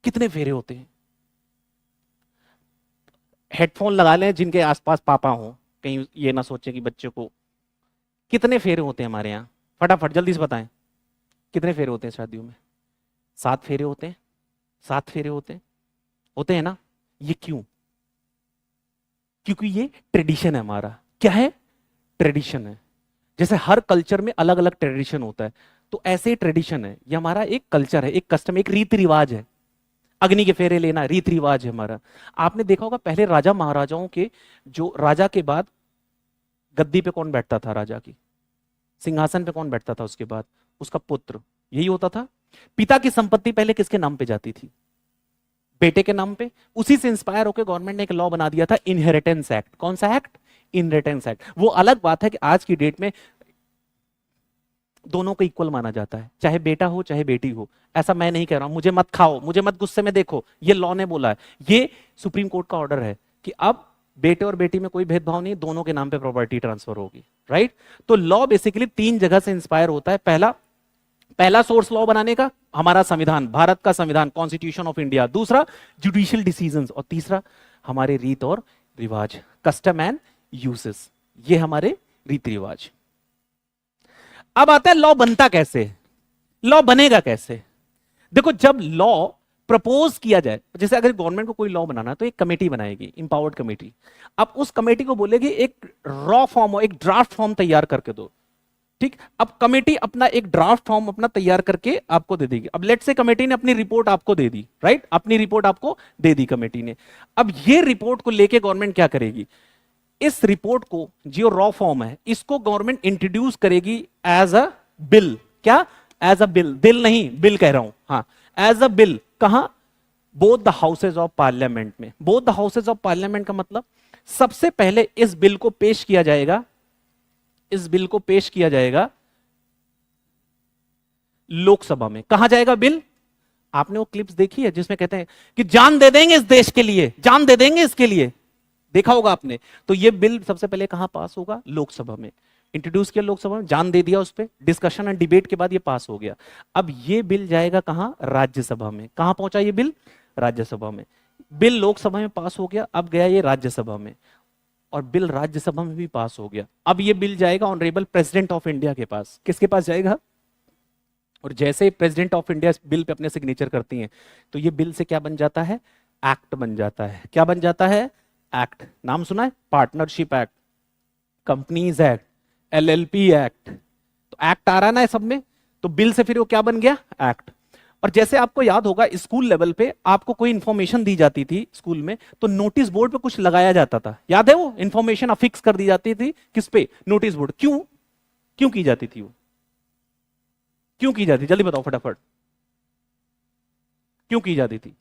कितने फेरे होते हैं? हेडफोन लगा लें जिनके आसपास पापा हो, कहीं ये ना सोचे कि बच्चे को। कितने फेरे होते हैं हमारे यहाँ? फटाफट जल्दी से बताएं, कितने फेरे होते हैं शादियों में? 7 फेरे होते हैं। 7 फेरे होते हैं ना? ये क्यों? क्योंकि ये ट्रेडिशन है हमारा। क्या है? ट्रेडिशन है। जैसे हर कल्चर में अलग अलग ट्रेडिशन होता है, तो ऐसे ही ट्रेडिशन है, ये हमारा एक कल्चर है, एक कस्टम, एक रीति रिवाज है। अग्नि के फेरे लेना रीति रिवाज है हमारा। आपने देखा होगा पहले राजा महाराजाओं के, जो राजा के बाद गद्दी पे कौन बैठता था? राजा की सिंहासन पे कौन बैठता था? उसके बाद उसका पुत्र। यही होता था। पिता की संपत्ति पहले किसके नाम पे जाती थी? बेटे के नाम पे। उसी से इंस्पायर होकर गवर्नमेंट ने एक लॉ बना दिया था, इनहेरिटेंस एक्ट। कौन सा एक्ट? Inheritance act. वो अलग बात है कि आज की डेट में दोनों को इक्वल माना जाता है, चाहे बेटा हो चाहे बेटी हो। ऐसा मैं नहीं कह रहा हूं, मुझे मत खाओ, मुझे मत गुस्से में देखो, ये लॉ ने बोला है, ये सुप्रीम कोर्ट का ऑर्डर है कि अब बेटे और बेटी में कोई भेदभाव नहीं, दोनों के नाम पे प्रॉपर्टी ट्रांसफर होगी, राइट? तो लॉ बेसिकली 3 जगह से इंस्पायर होता है। पहला, पहला सोर्स लॉ बनाने का हमारा संविधान, भारत का संविधान, कॉन्स्टिट्यूशन ऑफ इंडिया। दूसरा जुडिशियल डिसीजंस, और तीसरा हमारे रीत और रिवाज, कस्टम एंड यूसेस, ये हमारे रीति रिवाज। अब आता है लॉ बनता कैसे, लॉ बनेगा कैसे। देखो जब लॉ प्रपोज किया जाए, जैसे अगर गवर्नमेंट को कोई लॉ बनाना है तो एक कमेटी बनाएगी, इंपावर्ड कमेटी। अब उस कमेटी को बोलेगी एक रॉ फॉर्म, एक ड्राफ्ट फॉर्म तैयार करके दो, ठीक। अब कमेटी अपना एक ड्राफ्ट फॉर्म अपना तैयार करके आपको दे देगी। अब लेट से कमेटी ने अपनी रिपोर्ट आपको दे दी, राइट, अपनी रिपोर्ट आपको दे दी कमेटी ने। अब ये रिपोर्ट को लेके गवर्नमेंट क्या करेगी, इस रिपोर्ट को जो रॉ फॉर्म है इसको गवर्नमेंट इंट्रोड्यूस करेगी एज अ बिल। क्या, एज अ बिल, दिल नहीं बिल कह रहा हूं, हाँ, एज अ बिल। कहां, both the houses of parliament में। Both the houses of parliament का मतलब सबसे पहले इस बिल को पेश किया जाएगा, इस बिल को पेश किया जाएगा लोकसभा में। कहां जाएगा बिल, आपने वो क्लिप्स देखी है जिसमें कहते हैं कि जान दे देंगे इस देश के लिए, जान दे देंगे इसके लिए, देखा होगा आपने। तो ये बिल सबसे पहले कहां पास होगा, लोकसभा में। इंट्रोड्यूस किया लोकसभा में, जान दे दिया उस पर, डिस्कशन एंड डिबेट के बाद ये पास हो गया। अब ये बिल जाएगा कहां, राज्यसभा में। कहां पहुंचा ये बिल, राज्यसभा में। बिल लोकसभा में पास हो गया, अब गया ये राज्यसभा में, और बिल राज्यसभा में भी पास हो गया। अब ये बिल जाएगा ऑनरेबल प्रेसिडेंट ऑफ इंडिया के पास। किसके पास जाएगा, और जैसे president of India bill pay अपने सिग्नेचर करती हैं तो ये बिल से क्या बन जाता है, एक्ट बन जाता है। क्या बन जाता है, एक्ट। नाम सुना है, partnership act, companies act, LLP act. तो एक्ट आ रहा है ना सब में, तो बिल से फिर वो क्या बन गया, एक्ट। और जैसे आपको याद होगा स्कूल लेवल पे आपको कोई इंफॉर्मेशन दी जाती थी स्कूल में, तो नोटिस बोर्ड पे कुछ लगाया जाता था, याद है, वो इंफॉर्मेशन अफिक्स कर दी जाती थी किस पे, नोटिस बोर्ड। क्यों, क्यों की जाती थी वो, क्यों की जाती, जल्दी बताओ फटाफट, क्यों की जाती थी,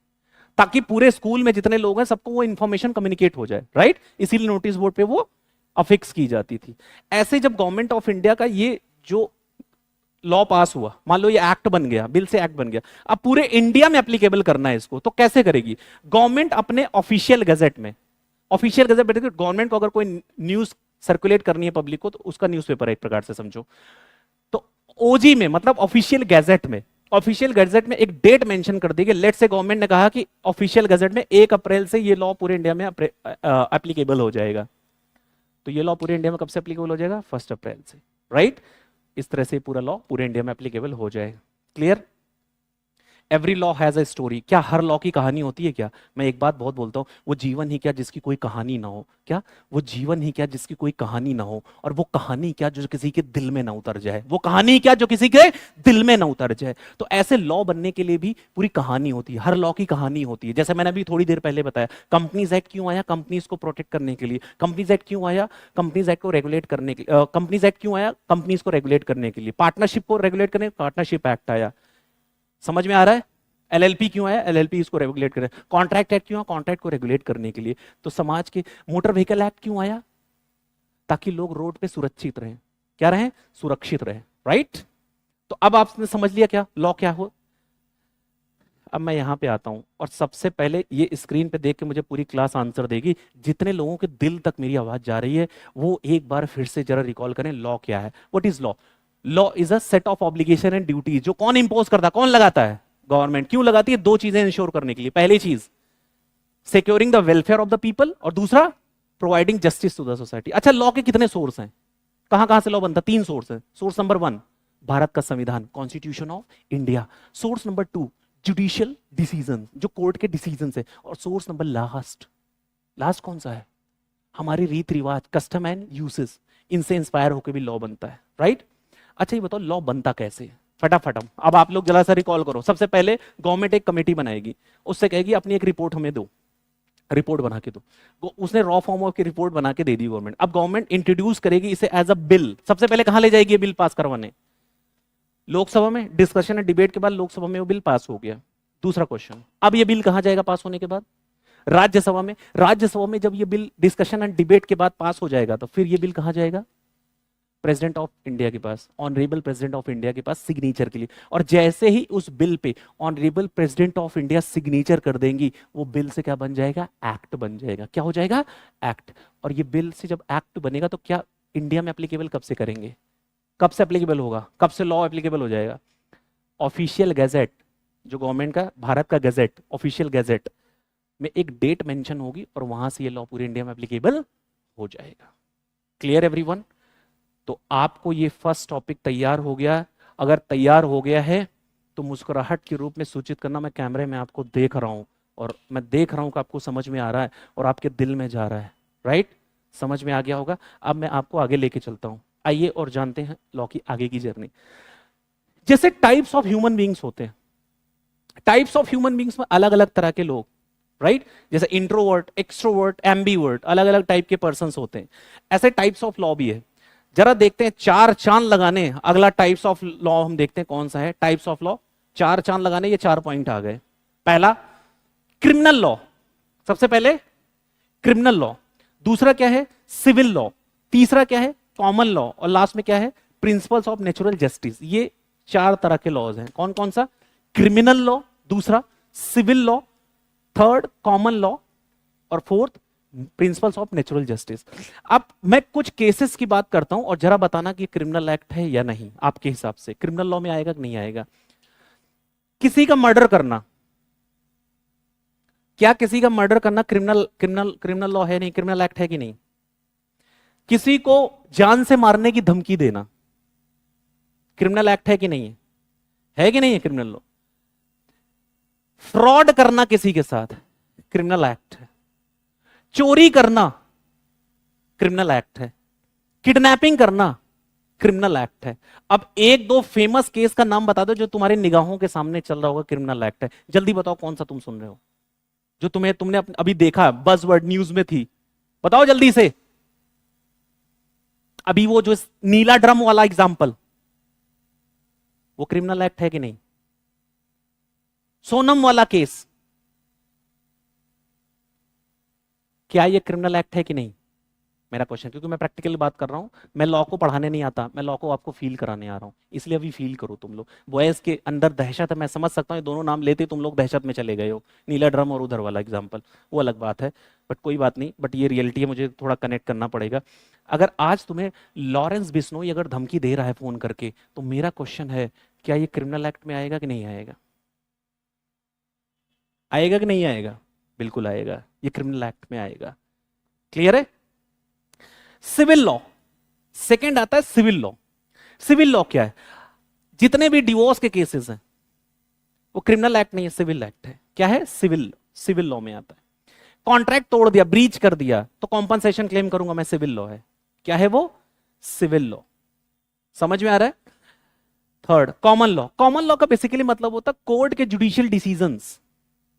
ताकि पूरे स्कूल में जितने लोग हैं सबको वो इंफॉर्मेशन कम्युनिकेट हो जाए, राइट। इसीलिए नोटिस बोर्ड पे वो अफिक्स की जाती थी। ऐसे जब गवर्नमेंट ऑफ इंडिया का ये जो लॉ पास हुआ, मान लो ये एक्ट बन गया, बिल से एक्ट बन गया, अब पूरे इंडिया में एप्लीकेबल करना है इसको, तो कैसे करेगी गवर्नमेंट, अपने ऑफिशियल गजेट में। ऑफिशियल गजेट, गवर्नमेंट को अगर कोई न्यूज सर्कुलेट करनी है पब्लिक को, तो उसका न्यूज़पेपर है एक प्रकार से समझो। तो ओजी में, मतलब ऑफिशियल गैजेट में, ऑफिशियल गैजेट में एक डेट मेंशन कर दी। लेट से गवर्नमेंट ने कहा कि ऑफिशियल गैजेट में 1 अप्रैल से ये लॉ पूरे इंडिया में एप्लीकेबल हो जाएगा। तो ये लॉ पूरे इंडिया में कब से एप्लीकेबल हो जाएगा, 1 अप्रैल से, राइट। इस तरह से पूरा लॉ पूरे इंडिया में एप्लीकेबल हो जाएगा। Clear. Every law has a story. क्या हर लॉ की कहानी होती है क्या, मैं एक बात बहुत बोलता हूं, वो जीवन ही क्या जिसकी कोई कहानी ना हो। क्या, वो जीवन ही क्या जिसकी कोई कहानी ना हो, और वो कहानी क्या जो किसी के दिल में ना उतर जाए, वो कहानी क्या जो किसी के दिल में ना उतर जाए। तो ऐसे लॉ बनने के लिए भी पूरी कहानी होती है, हर लॉ की कहानी होती है। जैसे मैंने अभी थोड़ी देर पहले बताया, कंपनीज एक्ट क्यों आया, कंपनीज को प्रोटेक्ट करने के लिए। कंपनीज एक्ट क्यों आया, कंपनीज एक्ट को रेगुलेट करने के लिए। कंपनीज एक्ट क्यों आया, कंपनीज को रेगुलेट करने के लिए। पार्टनरशिप को रेगुलेट करने, पार्टनरशिप एक्ट आया। समझ में आ रहा है। एलएलपी क्यों आया, एलएलपी इसको रेगुलेट करे। कॉन्ट्रैक्ट एक्ट क्यों आया, कॉन्ट्रैक्ट को रेगुलेट करने के लिए। तो समाज के मोटर व्हीकल एक्ट क्यों आया, ताकि लोग रोड पे सुरक्षित रहें। क्या रहें, सुरक्षित रहें, राइट। तो अब आपने समझ लिया क्या लॉ क्या हो। अब मैं यहां पे आता हूं, और सबसे पहले ये स्क्रीन पे देख के मुझे पूरी क्लास आंसर देगी। जितने लोगों के दिल तक मेरी आवाज जा रही है वो एक बार फिर से जरा रिकॉल करें, लॉ क्या है। What is law, law is a set of obligation and duties, जो कौन इंपोज करता है, कौन लगाता है, गवर्नमेंट। क्यों लगाती है, 2 चीजें इंश्योर करने के लिए। पहली चीज securing the welfare of the people, और दूसरा providing justice to the society. अच्छा, लॉ के कितने सोर्स हैं, कहां कहां से लॉ बनता है, 3 सोर्स है। सोर्स नंबर 1 भारत का संविधान, constitution of India. Source number 2 judicial decision, जो कोर्ट के डिसीजन है। और सोर्स नंबर लास्ट कौन सा है, हमारी रीत रिवाज, कस्टम एंड यूसेस, इनसे इंस्पायर होकर भी लॉ बनता है, राइट। अच्छा, ये बताओ लॉ बनता कैसे, फटाफट। अब आप लोग जरा सा रिकॉल करो। सबसे पहले गवर्नमेंट एक कमेटी बनाएगी, उससे कहेगी अपनी एक रिपोर्ट हमें दो, रिपोर्ट बना के दो। उसने रॉ फॉर्म की रिपोर्ट बना के दे दी गवर्नमेंट। अब गवर्नमेंट इंट्रोड्यूस करेगी इसे एज अ बिल। सबसे पहले कहां ले जाएगी ये बिल पास करवाने, लोकसभा में। डिस्कशन एंड डिबेट के बाद लोकसभा में वो बिल पास हो गया। दूसरा क्वेश्चन, अब ये बिल कहां जाएगा पास होने के बाद, राज्यसभा में। राज्यसभा में जब ये बिल डिस्कशन एंड डिबेट के बाद पास हो जाएगा, तो फिर ये बिल कहां जाएगा, प्रेसिडेंट ऑफ इंडिया के पास, ऑनरेबल प्रेसिडेंट ऑफ इंडिया के पास सिग्नेचर के लिए। और जैसे ही उस bill pay honourable president of India signature कर देंगी, वो बिल से क्या बन जाएगा, एक्ट बन जाएगा। क्या हो जाएगा, एक्ट। और ये बिल से जब एक्ट बनेगा तो क्या इंडिया में एप्लीकेबल कब से करेंगे, कब से एप्लीकेबल होगा, कब से लॉ एप्लीकेबल हो जाएगा, ऑफिशियल गैजेट, जो गवर्नमेंट का भारत का गैजेट, ऑफिशियल गैजेट में एक डेट मेंशन होगी और वहां से ये लॉ पूरे इंडिया में एप्लीकेबल हो जाएगा। Clear everyone? तो आपको ये फर्स्ट टॉपिक तैयार हो गया। अगर तैयार हो गया है तो मुस्कुराहट के रूप में सूचित करना, मैं कैमरे में आपको देख रहा हूं और मैं देख रहा हूं कि आपको समझ में आ रहा है और आपके दिल में जा रहा है। राइट? समझ में आ गया होगा। अब मैं आपको आगे लेके चलता हूं, आइए और जानते हैं लॉ की आगे की जर्नी। जैसे टाइप्स ऑफ ह्यूमन बींग्स होते हैं, टाइप्स ऑफ ह्यूमन बींग्स में अलग अलग तरह के लोग, राइट? जैसे इंट्रोवर्ट, एक्सट्रोवर्ट, एम्बीवर्ट, अलग अलग टाइप के पर्संस होते हैं। ऐसे टाइप्स ऑफ लॉ भी है। जरा देखते हैं, चार चांद लगाने, अगला टाइप्स ऑफ लॉ हम देखते हैं कौन सा है। टाइप्स ऑफ लॉ, चार चांद लगाने, ये 4 पॉइंट आ गए। पहला क्रिमिनल लॉ, सबसे पहले क्रिमिनल लॉ। दूसरा क्या है? Civil law. तीसरा क्या है? Common law. और लास्ट में क्या है? Principles of natural justice. ये 4 तरह के लॉज हैं। कौन कौन सा? क्रिमिनल लॉ, दूसरा civil law, third common law और fourth principles of natural justice. अब मैं कुछ केसेस की बात करता हूं और जरा बताना कि क्रिमिनल एक्ट है या नहीं। आपके हिसाब से क्रिमिनल लॉ में आएगा कि नहीं आएगा? किसी का मर्डर करना, क्या किसी का मर्डर करना क्रिमिनल लॉ है? नहीं, क्रिमिनल एक्ट है कि नहीं? किसी को जान से मारने की धमकी देना क्रिमिनल एक्ट है कि नहीं है? है कि नहीं है क्रिमिनल लॉ? फ्रॉड करना किसी के साथ क्रिमिनल एक्ट है। चोरी करना क्रिमिनल एक्ट है। किडनैपिंग करना क्रिमिनल एक्ट है। अब एक दो फेमस केस का नाम बता दो जो तुम्हारी निगाहों के सामने चल रहा होगा क्रिमिनल एक्ट है। जल्दी बताओ कौन सा तुम सुन रहे हो, जो तुमने अभी देखा, बज़वर्ड न्यूज में थी। बताओ जल्दी से। अभी वो जो नीला ड्रम वाला एग्जांपल, वो क्रिमिनल एक्ट है कि नहीं? सोनम वाला केस, क्या ये क्रिमिनल एक्ट है कि नहीं? मेरा क्वेश्चन, क्योंकि मैं प्रैक्टिकली बात कर रहा हूं, मैं लॉ को पढ़ाने नहीं आता, मैं लॉ को आपको फील कराने आ रहा हूं। इसलिए अभी फील करो तुम लोग। बॉयज के अंदर दहशत है, मैं समझ सकता हूं, ये दोनों नाम लेते तुम लोग दहशत में चले गए हो। नीला ड्रम और उधर वाला एग्जाम्पल, वो अलग बात है, बट कोई बात नहीं। बट ये रियलिटी है, मुझे थोड़ा कनेक्ट करना पड़ेगा। अगर आज तुम्हें लॉरेंस बिश्नोई अगर धमकी दे रहा है फोन करके, तो मेरा क्वेश्चन है, क्या ये क्रिमिनल एक्ट में आएगा कि नहीं आएगा? आएगा कि नहीं आएगा? बिल्कुल आएगा, ये क्रिमिनल एक्ट में आएगा। क्लियर है? सिविल लॉ, सेकंड आता है सिविल लॉ। सिविल लॉ क्या है? जितने भी डिवोर्स के केसेस हैं वो क्रिमिनल एक्ट नहीं है, सिविल एक्ट है। क्या है? सिविल लॉ में आता है। कॉन्ट्रैक्ट तोड़ दिया, ब्रीच कर दिया, तो कॉम्पनसेशन क्लेम करूंगा मैं, सिविल लॉ है। क्या है वो? Civil law. समझ में आ रहा है? Third common law. Common law का बेसिकली मतलब होता है कोर्ट के जुडिशियल डिसीजंस।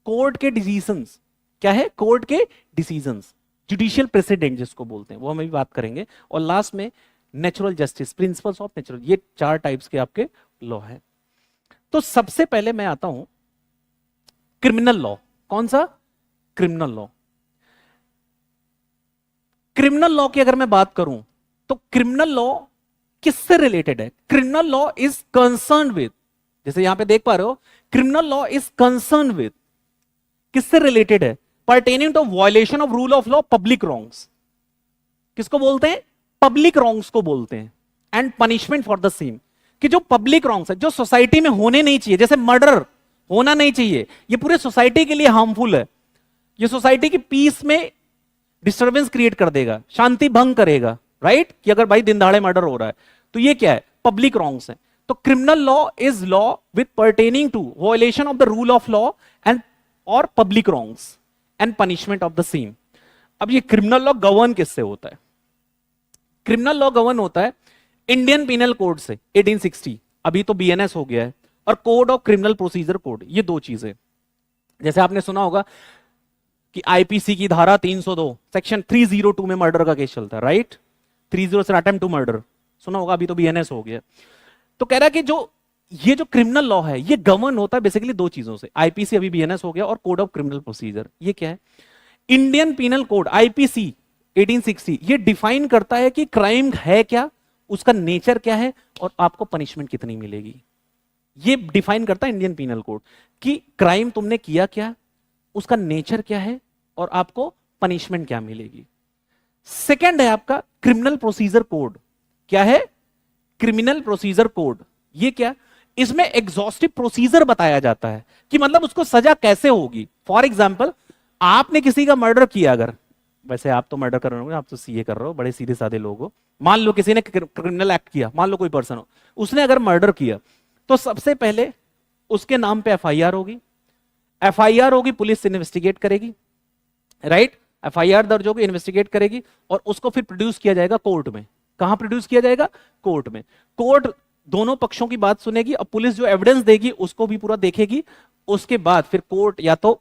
कोर्ट के डिसीजंस क्या है? कोर्ट के डिसीजंस, जुडिशियल प्रेसिडेंट जिसको बोलते हैं, वो हम भी बात करेंगे। और लास्ट में natural justice, principles of natural. ये 4 टाइप्स के आपके लॉ है। तो सबसे पहले मैं आता हूं क्रिमिनल लॉ। कौन सा? Criminal law. क्रिमिनल लॉ की अगर मैं बात करूं तो क्रिमिनल लॉ किससे रिलेटेड है? Criminal law is concern with, जैसे यहां पे देख पा रहे हो, criminal law is concern with, किससे रिलेटेड है? Pertaining to violation of rule of law, public wrongs. किसको बोलते हैं? पब्लिक रॉन्ग्स को बोलते हैं। And punishment for the same, कि जो पब्लिक रॉन्ग्स है, जो सोसाइटी में होने नहीं चाहिए, जैसे मर्डर होना नहीं चाहिए, ये पूरे सोसाइटी के लिए हार्मफुल है, ये सोसाइटी की पीस में डिस्टर्बेंस क्रिएट कर देगा, शांति भंग करेगा, राइट? कि अगर भाई दिन दहाड़े मर्डर हो रहा है, तो ये क्या है? पब्लिक रॉन्ग्स है। तो criminal law is law with pertaining to violation of the rule of law and और public wrongs and punishment of the same. अब ये क्रिमिनल लॉ गवर्न किससे होता है? क्रिमिनल लॉ गवर्न होता है इंडियन पिनल कोड से, 1860, अभी तो बीएनएस हो गया है, और code of criminal procedure code. ये 2 चीजें, जैसे आपने सुना होगा कि आईपीसी की धारा 302 सेक्शन 302 में मर्डर का केस चलता है, राइट? 30 से अटेम्प्ट टू मर्डर सुना होगा, अभी तो बीएनएस हो गया। तो कह रहा है कि जो ये जो क्रिमिनल लॉ है, ये गवर्न होता है बेसिकली 2 चीजों से, आईपीसी अभी बीएनएस हो गया, और कोड ऑफ क्रिमिनल प्रोसीजर। ये क्या है? इंडियन पिनल कोड आईपीसी 1860 ये डिफाइन करता है कि क्राइम है क्या, उसका नेचर क्या है, और आपको पनिशमेंट कितनी मिलेगी। ये डिफाइन करता है इंडियन पिनल कोड कि क्राइम तुमने किया क्या, उसका नेचर क्या है, और आपको पनिशमेंट क्या मिलेगी। सेकंड है आपका क्रिमिनल प्रोसीजर कोड। क्या है? Criminal procedure code. ये क्या? इसमें एग्जॉस्टिव प्रोसीजर बताया जाता है कि मतलब उसको सजा कैसे होगी। फॉर एग्जाम्पल, आपने किसी का मर्डर किया, अगर, वैसे आप तो मर्डर कर रहे हो, आप तो सीए कर रहे हो, बड़े सीधे साधे लोग हो, मान लो किसी ने क्रिमिनल एक्ट किया, मान लो कोई पर्सन हो, उसने अगर मर्डर किया, तो सबसे पहले उसके नाम पे एफआईआर होगी, एफआईआर होगी, पुलिस इन्वेस्टिगेट करेगी, राइट, एफआईआर दर्ज होगी, इन्वेस्टिगेट करेगी, और उसको फिर प्रोड्यूस किया जाएगा कोर्ट में। कहां प्रोड्यूस किया जाएगा? कोर्ट में। कोर्ट दोनों पक्षों की बात सुनेगी, अब पुलिस जो एविडेंस देगी उसको भी पूरा देखेगी, उसके बाद फिर कोर्ट या तो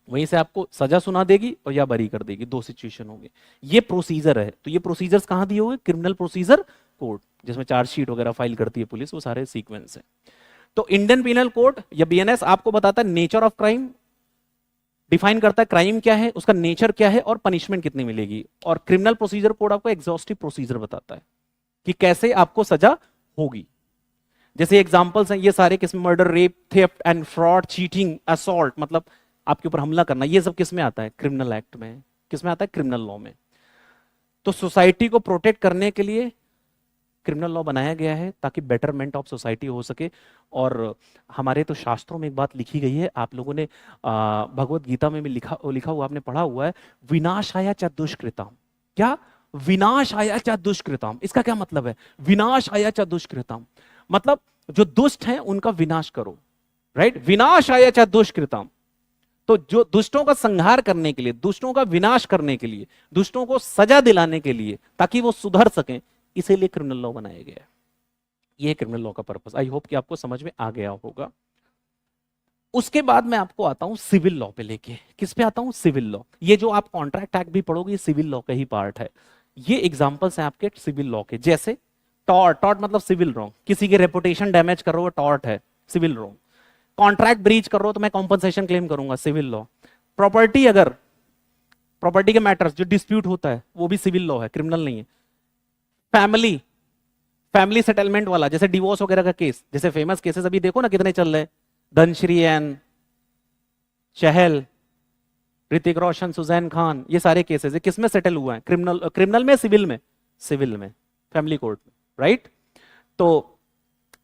वहीं से आपको सजा सुना देगी और या बरी कर देगी, दो सिचुएशन होंगे। ये प्रोसीजर है। तो ये प्रोसीजर्स कहां दिए हुए? क्रिमिनल प्रोसीजर कोड, जिसमें चार्जशीट वगैरह फाइल करती है पुलिस, वो सारे सीक्वेंस है। तो इंडियन पिनल कोड या बीएनएस आपको बताता है नेचर ऑफ क्राइम, डिफाइन करता है क्राइम क्या है, उसका नेचर क्या है और पनिशमेंट कितनी मिलेगी। और क्रिमिनल प्रोसीजर कोड आपको एग्जॉस्टिव प्रोसीजर बताता है कि कैसे आपको सजा होगी। जैसे एग्जांपल्स हैं ये सारे, किसमें? Murder, rape, theft and fraud, cheating, assault, मतलब आपके ऊपर हमला करना, ये सब किसमें आता है? क्रिमिनल एक्ट में। किसमें आता है? क्रिमिनल लॉ में। तो सोसाइटी को प्रोटेक्ट करने के लिए क्रिमिनल लॉ बनाया गया है ताकि बेटरमेंट ऑफ सोसाइटी हो सके। और हमारे तो शास्त्रों में एक बात लिखी गई है, आप लोगों ने भगवत गीता में भी लिखा हुआ आपने पढ़ा हुआ है, विनाशाय च दुष्कृताम। क्या? विनाशाय च दुष्कृताम। इसका क्या मतलब है? विनाशाय च दुष्कृताम मतलब जो दुष्ट हैं उनका विनाश करो, राइट? विनाशाय च दुष्कृताम, तो जो दुष्टों का संहार करने के लिए, दुष्टों का विनाश करने के लिए, दुष्टों को सजा दिलाने के लिए, ताकि वो सुधर सकें, इसीलिए क्रिमिनल लॉ बनाया गया है। ये क्रिमिनल लॉ का पर्पस। आई होप कि आपको समझ में आ गया होगा। उसके बाद मैं आपको आता हूं सिविल लॉ पे लेके। किस पे आता हूं? Civil law. ये जो आप कॉन्ट्रैक्ट एक्ट भी पढ़ोगे, ये सिविल लॉ का ही पार्ट है। ये एग्जांपल्स हैं आपके सिविल लॉ के, जैसे टॉर्ट। टॉर्ट मतलब सिविल रॉन्ग, किसी की रेपुटेशन डैमेज कर रहे हो, टॉर्ट है, सिविल रॉन्ग। कॉन्ट्रैक्ट ब्रीच कर रहे हो तो मैं कॉम्पनसेशन क्लेम करूंगा, सिविल लॉ। प्रॉपर्टी, अगर प्रॉपर्टी के मैटर्स जो डिस्प्यूट होता है, वो भी सिविल लॉ है, क्रिमिनल नहीं है। फैमिली सेटलमेंट वाला, जैसे डिवोर्स वगैरह का केस, जैसे फेमस केसेस अभी देखो ना कितने चल रहे हैं, धनश्री एन चहल, ऋतिक रोशन, सुजैन खान, ये सारे केसेस किसमें सेटल हुआ है? क्रिमिनल में, सिविल में? सिविल में, फैमिली कोर्ट में, राइट? तो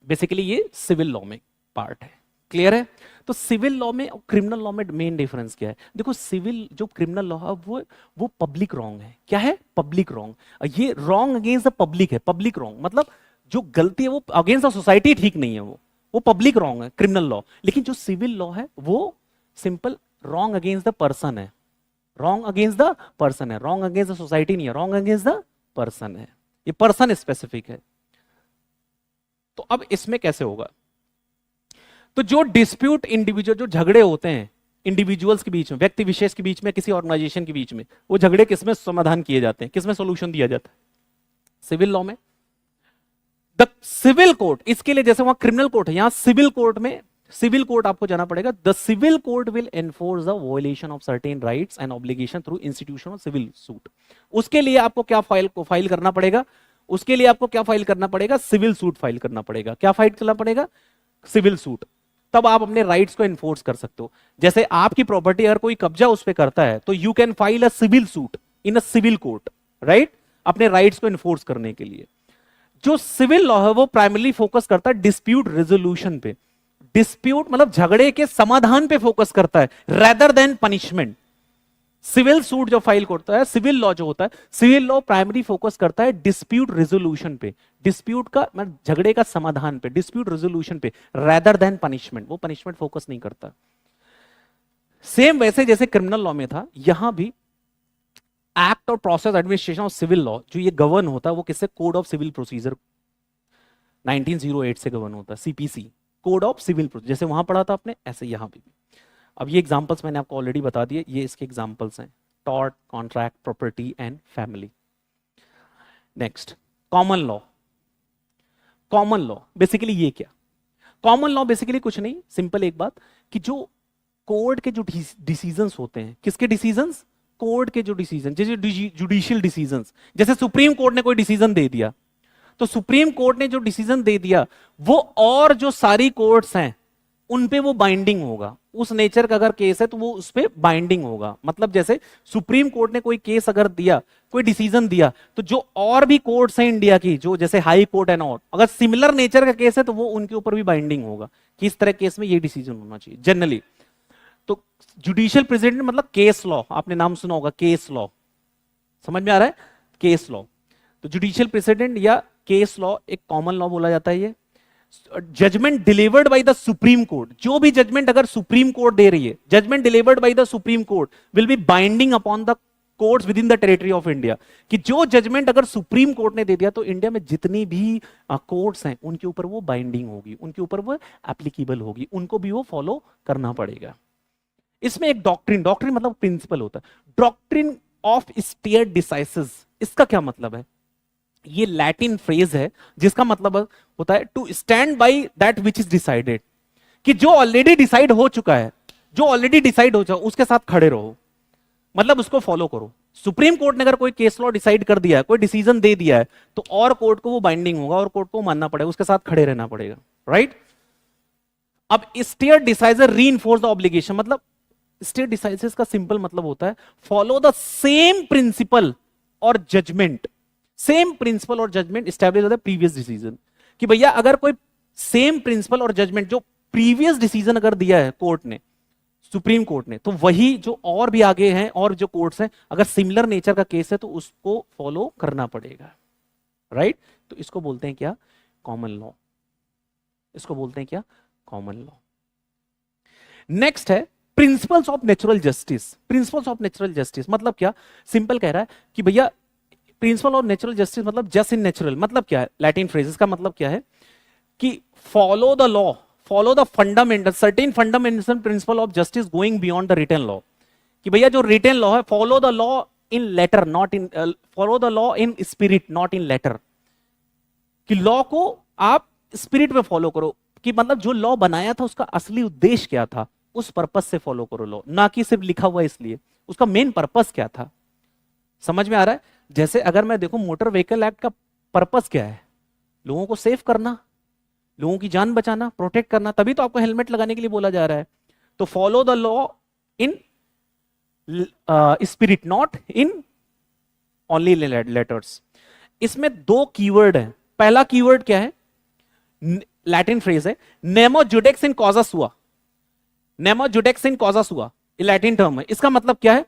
बेसिकली ये सिविल लॉ में पार्ट है। क्लियर है? तो सिविल लॉ में और क्रिमिनल लॉ में मेन डिफरेंस क्या है? देखो, सिविल जो क्रिमिनल लॉ है वो पब्लिक रॉन्ग है। क्या है? Public wrong. ये रॉन्ग अगेंस्ट द पब्लिक है। पब्लिक रॉन्ग मतलब जो गलती है वो अगेंस्ट द सोसाइटी ठीक नहीं है, वो पब्लिक रॉन्ग है, क्रिमिनल लॉ। लेकिन जो सिविल लॉ है वो simple wrong against the person है। रॉन्ग अगेंस्ट द पर्सन है, रॉन्ग अगेंस्ट द सोसाइटी नहीं है, रॉन्ग अगेंस्ट द पर्सन है। ये पर्सन स्पेसिफिक है। तो अब इसमें कैसे होगा? तो जो डिस्प्यूट इंडिविजुअल, जो झगड़े होते हैं इंडिविजुअल्स के बीच में, व्यक्ति विशेष के बीच में, किसी ऑर्गेनाइजेशन के बीच में, वो झगड़े किसमें समाधान किए जाते हैं? किसमें सॉल्यूशन दिया जाता है? सिविल लॉ में। द सिविल कोर्ट, इसके लिए जैसे वहां क्रिमिनल कोर्ट है, यहां सिविल कोर्ट में, सिविल कोर्ट आपको जाना पड़ेगा। The civil court will enforce the violation of certain rights and obligation through institution of civil suit. उसके लिए आपको क्या फाइल करना पड़ेगा? उसके लिए आपको क्या फाइल करना पड़ेगा? सिविल सूट फाइल करना पड़ेगा। क्या फाइल करना पड़ेगा? Civil suit. तब आप अपने राइट्स को एनफोर्स कर सकते हो। जैसे आपकी प्रॉपर्टी अगर कोई कब्जा उस पर करता है तो you can file a civil suit in a civil court, right? अपने राइट्स को एनफोर्स करने के लिए। जो सिविल लॉ है वो प्राइमरली फोकस करता है डिस्प्यूट रेजोल्यूशन पे। डिस्प्यूट मतलब झगड़े के समाधान पे फोकस करता है, rather than punishment. Civil suit जो फाइल करता है, सिविल लॉ जो होता है, सिविल लॉ प्राइमरी फोकस करता है डिस्प्यूट रेजोल्यूशन पे, डिस्प्यूट का मतलब झगड़े का समाधान पे, डिस्प्यूट रेजोल्यूशन पे, रेदर देन पनिशमेंट। वो पनिशमेंट फोकस नहीं करता। सेम वैसे जैसे क्रिमिनल लॉ में था, यहां भी एक्ट और process administration of civil law जो ये गवर्न होता है वो किससे? कोड ऑफ सिविल प्रोसीजर 1908 से गवर्न होता है, CPC, code of civil procedure. जैसे वहां पढ़ा था आपने, ऐसे यहां भी। अब ये एग्जांपल्स मैंने आपको ऑलरेडी बता दिए, ये इसके एग्जांपल्स हैं, tort, contract, property and family. Next, common law. Common law basically ये क्या? कॉमन लॉ बेसिकली कुछ नहीं, सिंपल एक बात कि जो कोर्ट के जो डिसीजंस होते हैं, किसके डिसीजंस? कोर्ट के जो डिसीजन, जैसे जुडिशियल डिसीजंस, जैसे सुप्रीम कोर्ट ने कोई डिसीजन दे दिया, तो सुप्रीम कोर्ट ने जो डिसीजन दे दिया वो और जो सारी कोर्ट्स हैं उन पे वो बाइंडिंग होगा। उस नेचर का अगर केस है तो वो उस पे बाइंडिंग होगा। मतलब जैसे सुप्रीम कोर्ट ने कोई केस अगर दिया, कोई डिसीजन दिया, तो जो और भी कोर्ट्स हैं इंडिया की, जो जैसे हाई कोर्ट एंड और, अगर सिमिलर नेचर का केस है तो वो उनके ऊपर भी बाइंडिंग होगा कि इस तरह केस में ये डिसीजन होना चाहिए जनरली। तो जुडिशियल प्रेसिडेंट मतलब केस लॉ, आपने नाम सुना होगा केस लॉ, समझ में आ रहा है, केस लॉ। तो जुडिशियल प्रेसिडेंट या केस लॉ एक कॉमन लॉ बोला जाता है। ये judgement delivered by the supreme court, जो भी जजमेंट अगर सुप्रीम कोर्ट दे रही है, judgement delivered by the supreme court will be binding upon the courts within the territory of India. कि जो जजमेंट अगर सुप्रीम कोर्ट ने दे दिया तो इंडिया में जितनी भी कोर्ट्स हैं उनके ऊपर वो बाइंडिंग होगी, उनके ऊपर वो एप्लीकेबल होगी, उनको भी वो फॉलो करना पड़ेगा। इसमें एक डॉक्ट्रिन, डॉक्ट्रिन मतलब प्रिंसिपल होता है। डॉक्ट्रिन ऑफ स्टेयर डिसाइसिस, इसका क्या मतलब है? ये लैटिन फ्रेज है जिसका मतलब होता है to stand by that which is decided, कि जो ऑलरेडी डिसाइड हो चुका है, जो ऑलरेडी डिसाइड हो चुका उसके साथ खड़े रहो, मतलब उसको फॉलो करो। सुप्रीम कोर्ट ने अगर कोई केस लॉ डिसाइड कर दिया है, कोई डिसीजन दे दिया है, तो और कोर्ट को वो बाइंडिंग होगा और कोर्ट को मानना पड़ेगा, उसके साथ खड़े रहना पड़ेगा, राइट। अब stare decisis reinforce the obligation, मतलब स्टेयर डिसाइजर्स का सिंपल मतलब होता है फॉलो द सेम प्रिंसिपल और जजमेंट, सेम प्रिंसिपल और judgement establish the previous decision. कि भैया अगर कोई सेम प्रिंसिपल और जजमेंट जो प्रीवियस डिसीजन अगर दिया है कोर्ट ने, सुप्रीम कोर्ट ने, तो वही जो और भी आगे हैं और जो कोर्ट्स हैं, अगर सिमिलर नेचर का केस है तो उसको फॉलो करना पड़ेगा, राइट। तो इसको बोलते हैं क्या? Common law. इसको बोलते हैं क्या? Common law. नेक्स्ट है principles of natural justice. Principles of natural justice मतलब क्या? सिंपल कह रहा है कि भैया प्रिंसिपल ऑफ नेचुरल जस्टिस मतलब जस्ट इन नेचुरल, मतलब क्या है? लैटिन फ्रेजेस का मतलब क्या है कि follow the law, follow the fundamental, certain fundamental principle of justice going beyond the written law. कि भैया जो रिटन लॉ है, follow the law in letter not in, follow the law in spirit not in letter. कि लॉ को आप स्पिरिट में फॉलो करो, कि मतलब जो लॉ बनाया था उसका असली उद्देश्य क्या था, उस पर्पस से फॉलो करो लॉ, ना कि सिर्फ लिखा हुआ इसलिए, उसका मेन पर्पस क्या था। समझ में आ रहा है? जैसे अगर मैं देखूं मोटर व्हीकल एक्ट का पर्पस क्या है? लोगों को सेफ करना, लोगों की जान बचाना, प्रोटेक्ट करना, तभी तो आपको हेलमेट लगाने के लिए बोला जा रहा है। तो follow the law in spirit not in only letters. इसमें दो कीवर्ड है। पहला कीवर्ड क्या है? लैटिन फ्रेज है नेमो जुडेक्स इन कॉजा सुआ। नेमो जुडेक्स इन कॉजा सुआ लैटिन टर्म है। इसका मतलब क्या है?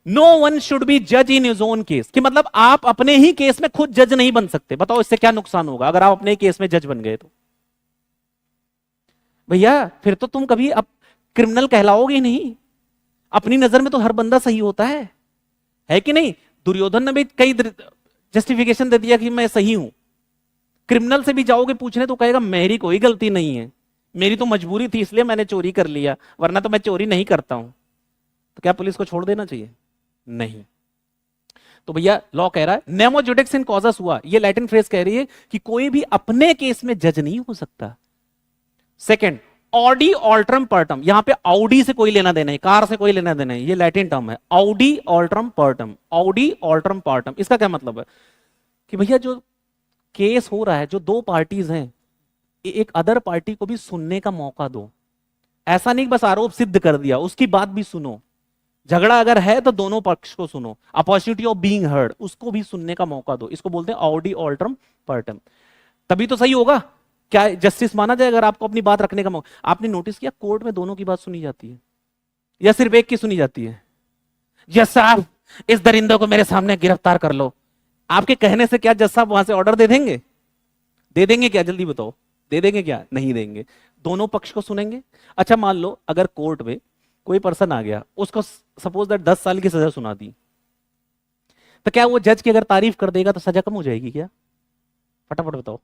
नो वन शुड बी जज इन हिज ओन केस। कि मतलब आप अपने ही केस में खुद जज नहीं बन सकते। बताओ इससे क्या नुकसान होगा अगर आप अपने केस में जज बन गए तो? भैया फिर तो तुम कभी अब क्रिमिनल कहलाओगे नहीं। अपनी नजर में तो हर बंदा सही होता है कि नहीं? दुर्योधन ने भी कई जस्टिफिकेशन दे दिया कि मैं सही हूं। क्रिमिनल से भी जाओगे पूछने तो कहेगा मेरी कोई गलती नहीं है, मेरी तो मजबूरी थी इसलिए मैंने चोरी कर लिया, वरना तो मैं चोरी नहीं करता हूं। तो क्या पुलिस को छोड़ देना चाहिए? नहीं। तो भैया लॉ कह रहा है नेमो जुडेक्स इन कॉजा सुआ। ये लैटिन फ्रेज कह रही है कि कोई भी अपने केस में जज नहीं हो सकता। Second, audi alteram partem. यहां पे ऑडी से कोई लेना देना है, कार से कोई लेना देना है, ये लैटिन टर्म है ऑडी ऑल्ट्रम पर्टम। ऑडी ऑल्ट्रम पर्टम इसका क्या मतलब है? कि भैया जो केस हो रहा है, जो दो पार्टीज हैं, एक अदर पार्टी को भी सुनने का मौका दो। ऐसा नहीं बस आरोप सिद्ध कर दिया, उसकी बात भी सुनो। झगड़ा अगर है तो दोनों पक्ष को सुनो। अपॉर्चुनिटी ऑफ बीइंग हर्ड, उसको भी सुनने का मौका दो। इसको बोलते हैं ऑडी ऑल्ट्रम पर्टम। तभी तो सही होगा। क्या जस्टिस माना जाए अगर आपको अपनी बात रखने का मौका? आपने नोटिस किया कोर्ट में दोनों की बात सुनी जाती है या सिर्फ एक की सुनी जाती है? जज साहब इस दरिंदे को मेरे सामने गिरफ्तार कर लो। आपके कहने से क्या जज साहब वहां से ऑर्डर दे देंगे? दे देंगे क्या? जल्दी बताओ, दे देंगे क्या? नहीं देंगे। दोनों पक्ष को सुनेंगे। अच्छा मान लो अगर कोर्ट में कोई पर्सन आ गया, उसको सपोज दैट 10 साल की सजा सुना दी, तो क्या वो जज की अगर तारीफ कर देगा तो सजा कम हो जाएगी क्या? फटाफट बताओ।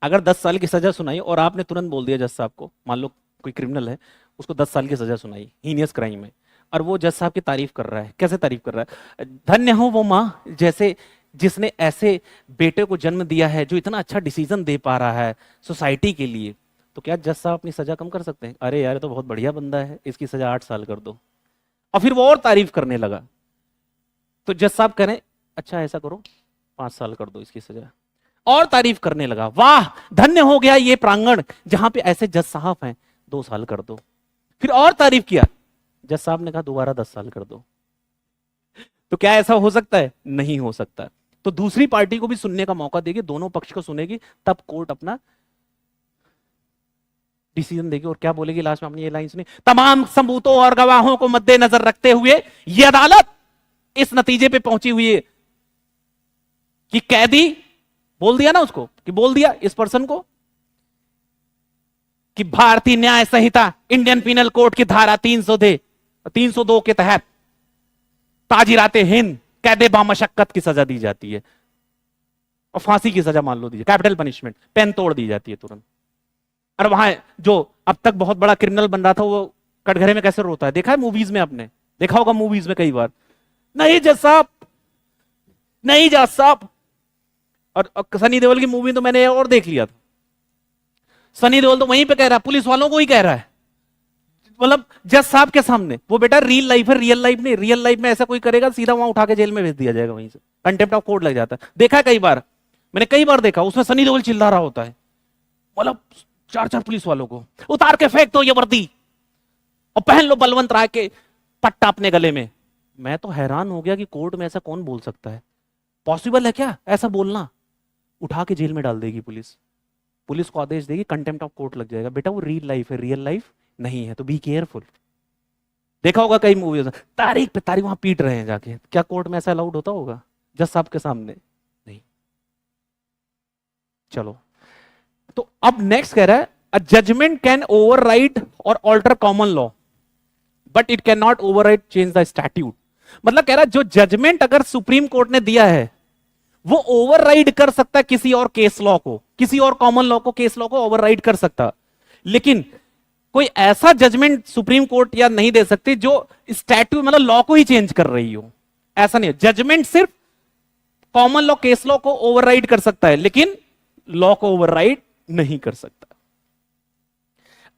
अगर 10 साल की सजा सुनाई और आपने तुरंत बोल दिया जज साहब को, मान लो कोई क्रिमिनल है उसको 10 साल की सजा सुनाई हीनियस क्राइम में, और वो जज साहब की तारीफ कर रहा है। कैसे तारीफ कर रहा है? धन्य हो वो माँ जैसे जिसने ऐसे बेटे को जन्म दिया है जो इतना अच्छा डिसीजन दे पा रहा है सोसाइटी के लिए। तो क्या जज साहब अपनी सजा कम कर सकते हैं? अरे यार तो बहुत बढ़िया बंदा है, इसकी सजा 8 साल कर दो। और फिर वो और तारीफ करने लगा, तो जज साहब कह रहे हैं अच्छा ऐसा करो 5 साल कर दो इसकी सजा। और तारीफ करने लगा। वाह धन्य हो गया ये प्रांगण जहां पे ऐसे जज साहब हैं 2 साल कर दो। फिर और तारीफ किया, जज साहब ने कहा दोबारा 10 साल कर दो। तो क्या ऐसा हो सकता है? नहीं हो सकता। तो दूसरी पार्टी को भी सुनने का मौका देगी, दोनों पक्ष को सुनेगी, तब कोर्ट अपना डिसीजन देगी। और क्या बोलेगी लास्ट में? आपने ये लाइन सुनी, तमाम सबूतों और गवाहों को मद्देनजर रखते हुए यह अदालत इस नतीजे पे पहुंची हुई है कि कैदी, बोल दिया ना उसको, कि बोल दिया इस पर्सन को कि भारतीय न्याय संहिता इंडियन पिनल कोड की धारा 302 के तहत ताजिराते हिंद कैदे बामशक्कत की सजा दी जाती है और फांसी की सजा मान लो दीजिए, कैपिटल पनिशमेंट, पेन तोड़ दी जाती है तुरंत। और वहां जो अब तक बहुत बड़ा क्रिमिनल बन रहा था वो कटघरे में कैसे रोता है, देखा है मूवीज में? आपने देखा होगा मूवीज में कई बार, नहीं जज साहब, नहीं जज साहब। और सनी देओल की मूवी तो मैंने और देख लिया था, सनी देओल तो वहीं पे कह रहा है, पुलिस वालों को ही कह रहा है, मतलब जज साहब के सामने, वो बेटा रियल लाइफ है, रियल लाइफ नहीं, रियल लाइफ में ऐसा कोई करेगा सीधा वहां उठा के जेल में भेज दिया जाएगा, वहीं से कंटेम्प्ट ऑफ कोर्ट लग जाता है। देखा है कई बार, मैंने कई बार देखा, उसमें सनी देओल चिल्ला रहा होता है, मतलब 4 पुलिस वालों को उतार के फेंक दो ये वर्दी और पहन लो बलवंत राय के पट्टा अपने गले में। मैं तो हैरान हो गया कि कोर्ट में ऐसा कौन बोल सकता है? पॉसिबल है क्या ऐसा बोलना? उठा के जेल में डाल देगी पुलिस, पुलिस को आदेश देगी, कंटेम्प्ट ऑफ कोर्ट लग जाएगा। बेटा वो रियल लाइफ है, रियल लाइफ नहीं है, तो बी केयरफुल। देखा होगा कई मूवीज में तारीख पे तारीख वहां पीट रहे हैं जाके, क्या कोर्ट में ऐसा अलाउड होता होगा जज साहब के सामने? नहीं। चलो, तो अब नेक्स्ट कह रहा है, अ जजमेंट कैन ओवरराइड और alter common law but it can not override change the statute. मतलब कह रहा है जो जजमेंट अगर सुप्रीम कोर्ट ने दिया है वो ओवरराइड कर सकता है किसी और केस लॉ को, किसी और कॉमन लॉ को, केस लॉ को ओवरराइड कर सकता, लेकिन कोई ऐसा जजमेंट सुप्रीम कोर्ट या नहीं दे सकती जो स्टैट्यूट मतलब लॉ को ही चेंज कर रही हो। ऐसा नहीं है, जजमेंट सिर्फ कॉमन लॉ, केस लॉ को ओवरराइड कर सकता है लेकिन लॉ को ओवरराइड नहीं कर सकता।